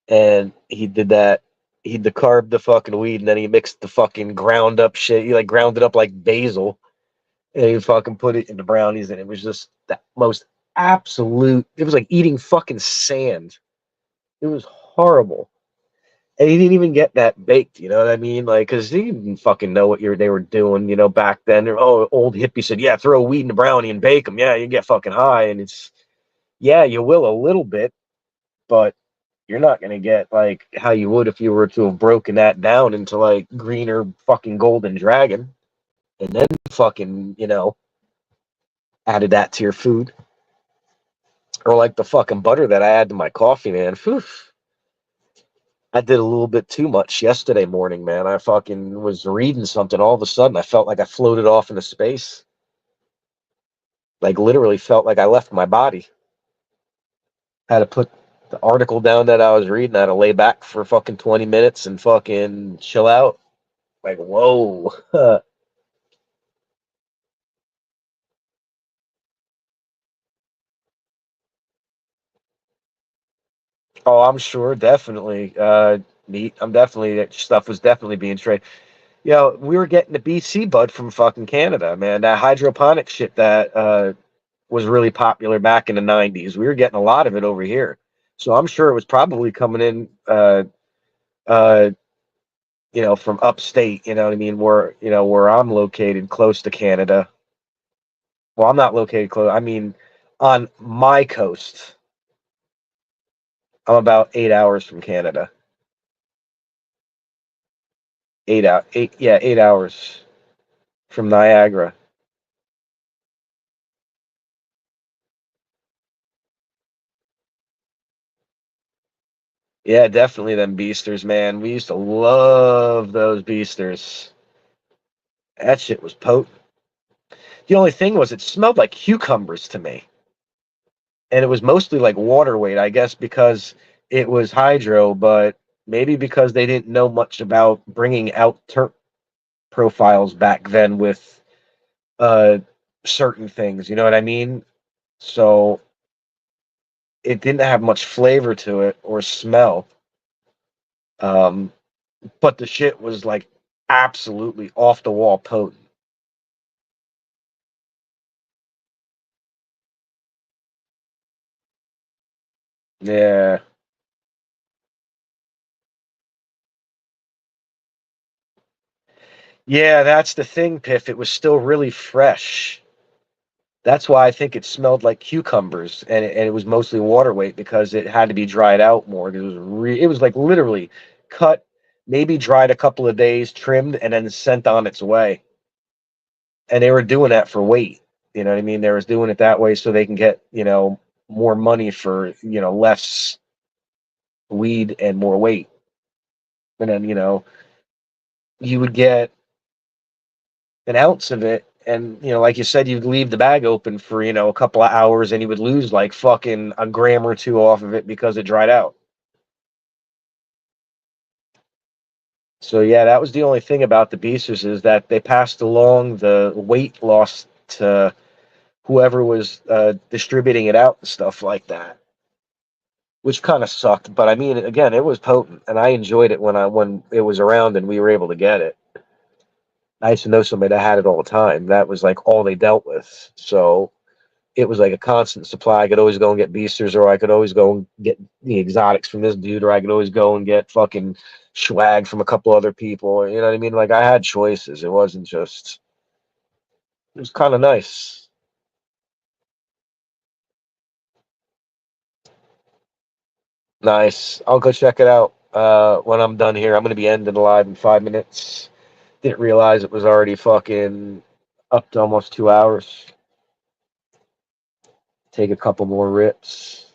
and he did that. He decarbed the fucking weed, and then he mixed the fucking ground up shit. He like ground it up like basil, And he fucking put it in the brownies, and it was just the most absolute. It was like eating fucking sand. It was horrible. And he didn't even get that baked, you know what I mean? Like, because he didn't fucking know what they were doing, you know, back then. Oh, old hippie said, yeah, throw weed in a brownie and bake them. Yeah, you get fucking high. And it's, yeah, you will a little bit, but you're not going to get like how you would if you were to have broken that down into like greener fucking golden dragon and then fucking, you know, added that to your food. Or like the fucking butter that I add to my coffee, man. Whew. I did a little bit too much yesterday morning, man. I fucking was reading something. All of a sudden, I felt like I floated off into space. Like, literally felt like I left my body. Had to put the article down that I was reading. I had to lay back for fucking 20 minutes and fucking chill out. Like, whoa. Oh, I'm sure, definitely. Neat. I'm definitely, that stuff was definitely being traded. You know, we were getting the BC bud from fucking Canada, man. That hydroponic shit that was really popular back in the 90s. We were getting a lot of it over here. So I'm sure it was probably coming in, uh, you know, from upstate, you know what I mean? Where, you know, where I'm located close to Canada. Well, I'm not located close. I mean, on my coast, I'm about 8 hours from Canada. 8 out, eight, yeah, 8 hours from Niagara. Yeah, definitely them beasters, man. We used to love those beasters. That shit was potent. The only thing was it smelled like cucumbers to me. And it was mostly like water weight, I guess, because it was hydro, but maybe because they didn't know much about bringing out terp profiles back then with uh certain things, you know what I mean? So it didn't have much flavor to it or smell. Um, but the shit was like absolutely off the wall potent. Yeah. Yeah, that's the thing, Piff. It was still really fresh. That's why I think it smelled like cucumbers, and it was mostly water weight because it had to be dried out more. It was like literally cut, maybe dried a couple of days, trimmed, and then sent on its way. And they were doing that for weight. You know what I mean? They was doing it that way so they can get, you know, more money for, you know, less weed and more weight. And then, you know, you would get an ounce of it, and you know, like you said, you'd leave the bag open for, you know, a couple of hours and you would lose like fucking a gram or two off of it because it dried out. So yeah, that was the only thing about the beasters, is that they passed along the weight loss to whoever was distributing it out and stuff like that, which kind of sucked. But I mean, again, it was potent, and I enjoyed it when it was around and we were able to get it. I used to know somebody that had it all the time. That was like all they dealt with. So it was like a constant supply. I could always go and get beasters, or I could always go and get the exotics from this dude, or I could always go and get fucking swag from a couple other people. You know what I mean? Like, I had choices. It wasn't just. It was kind of nice. Nice. I'll go check it out when I'm done here. I'm gonna be ending live in 5 minutes. Didn't realize it was already fucking up to almost 2 hours. Take a couple more rips.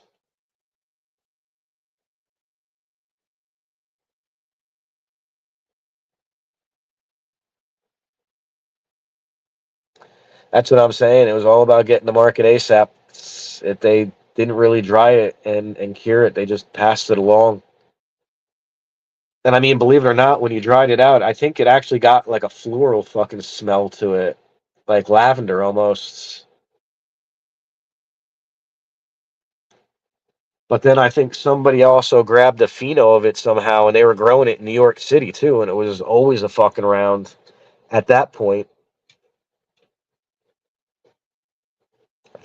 That's what I'm saying. It was all about getting the market ASAP. If they didn't really dry it and cure it, they just passed it along. And I mean, believe it or not, when you dried it out, I think it actually got like a floral fucking smell to it, like lavender almost. But then I think somebody also grabbed a pheno of it somehow, and they were growing it in New York City too, and it was always a fucking round at that point.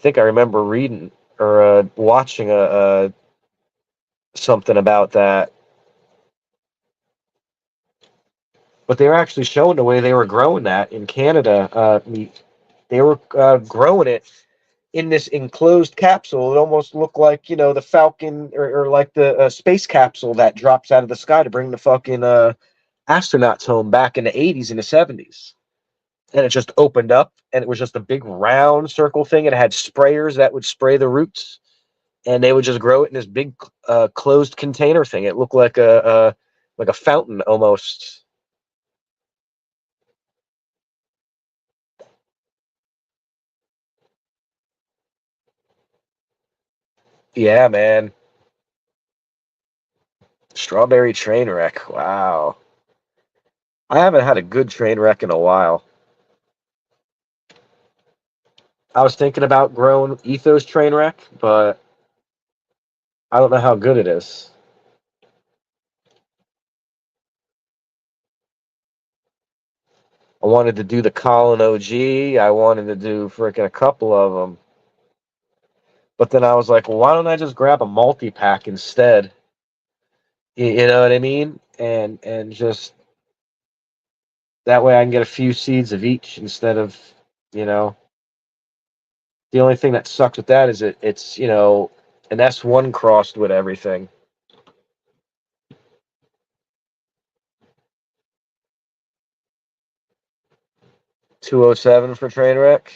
think I remember reading or watching a something about that. But they were actually showing the way they were growing that in Canada. They were growing it in this enclosed capsule. It almost looked like, you know, the Falcon or like the space capsule that drops out of the sky to bring the fucking astronauts home back in the 80s and the 70s. And it just opened up, and it was just a big round circle thing. And it had sprayers that would spray the roots, and they would just grow it in this big closed container thing. It looked like a fountain almost. Yeah, man. Strawberry train wreck. Wow. I haven't had a good train wreck in a while. I was thinking about growing Ethos train wreck, but I don't know how good it is. I wanted to do the Colin OG. I wanted to do freaking a couple of them. But then I was like, well, why don't I just grab a multi pack instead? You know what I mean? And just that way I can get a few seeds of each instead of, you know, the only thing that sucks with that is it's, you know, an S1 crossed with everything. 207 for Trainwreck.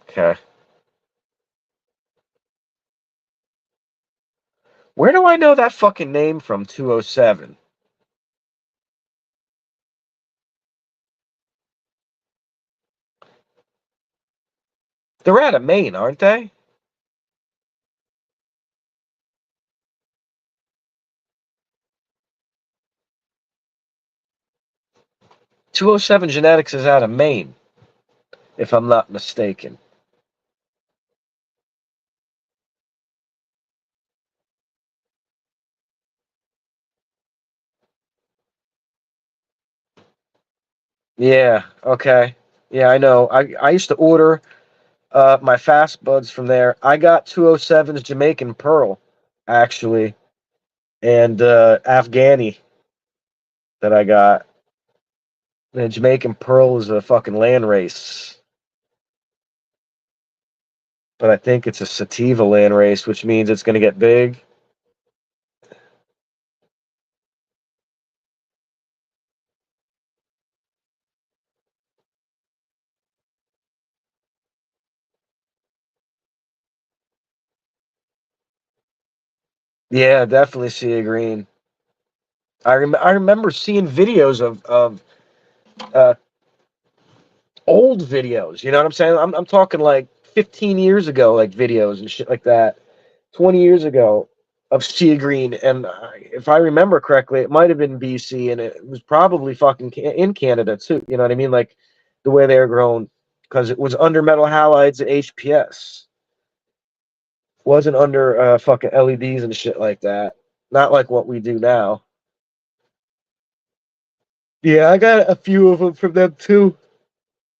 Okay. Where do I know that fucking name from? 207. They're out of Maine, aren't they? 207 Genetics is out of Maine, if I'm not mistaken. Yeah, okay. Yeah, I know. I used to order my fast buds from there. I got 207's Jamaican Pearl, actually, and Afghani that I got. The Jamaican Pearl is a fucking land race, but I think it's a sativa land race, which means it's going to get big. Yeah, definitely sea green. I remember seeing videos of uh, old videos. You know what I'm saying? I'm talking like 15 years ago, like videos and shit like that. 20 years ago of sea green, and if I remember correctly, it might have been BC, and it was probably fucking in Canada too. You know what I mean? Like the way they were grown, because it was under metal halides and HPS, wasn't under fucking LEDs and shit like that. Not like what we do now. Yeah, I got a few of them from them too,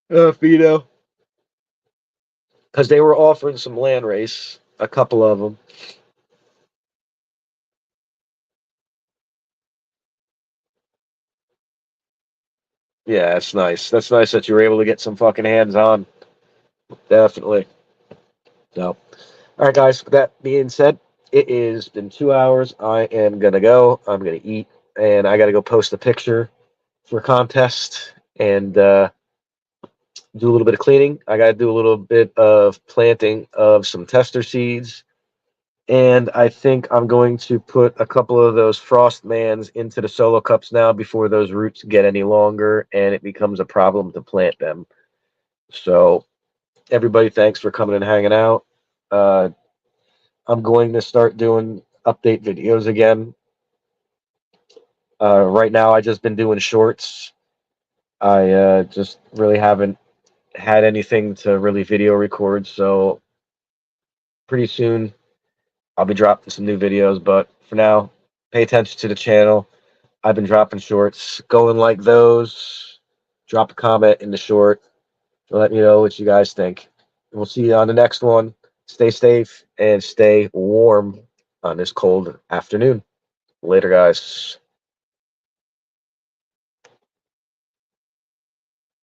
Fido, because they were offering some land race, a couple of them. Yeah, it's nice. That's nice that you were able to get some fucking hands on. Definitely. So, all right, guys. With that being said, it is been 2 hours. I am gonna go. I'm gonna eat, and I gotta go post a picture for a contest and do a little bit of cleaning. I gotta do a little bit of planting of some tester seeds, and I think I'm going to put a couple of those frost mans into the solo cups now before those roots get any longer and it becomes a problem to plant them. So, everybody, thanks for coming and hanging out. Uh, I'm going to start doing update videos again. Right now, I just been doing shorts. I just really haven't had anything to really video record, so pretty soon I'll be dropping some new videos. But for now, pay attention to the channel. I've been dropping shorts. Go and like those. Drop a comment in the short. Let me know what you guys think. We'll see you on the next one. Stay safe and stay warm on this cold afternoon. Later, guys.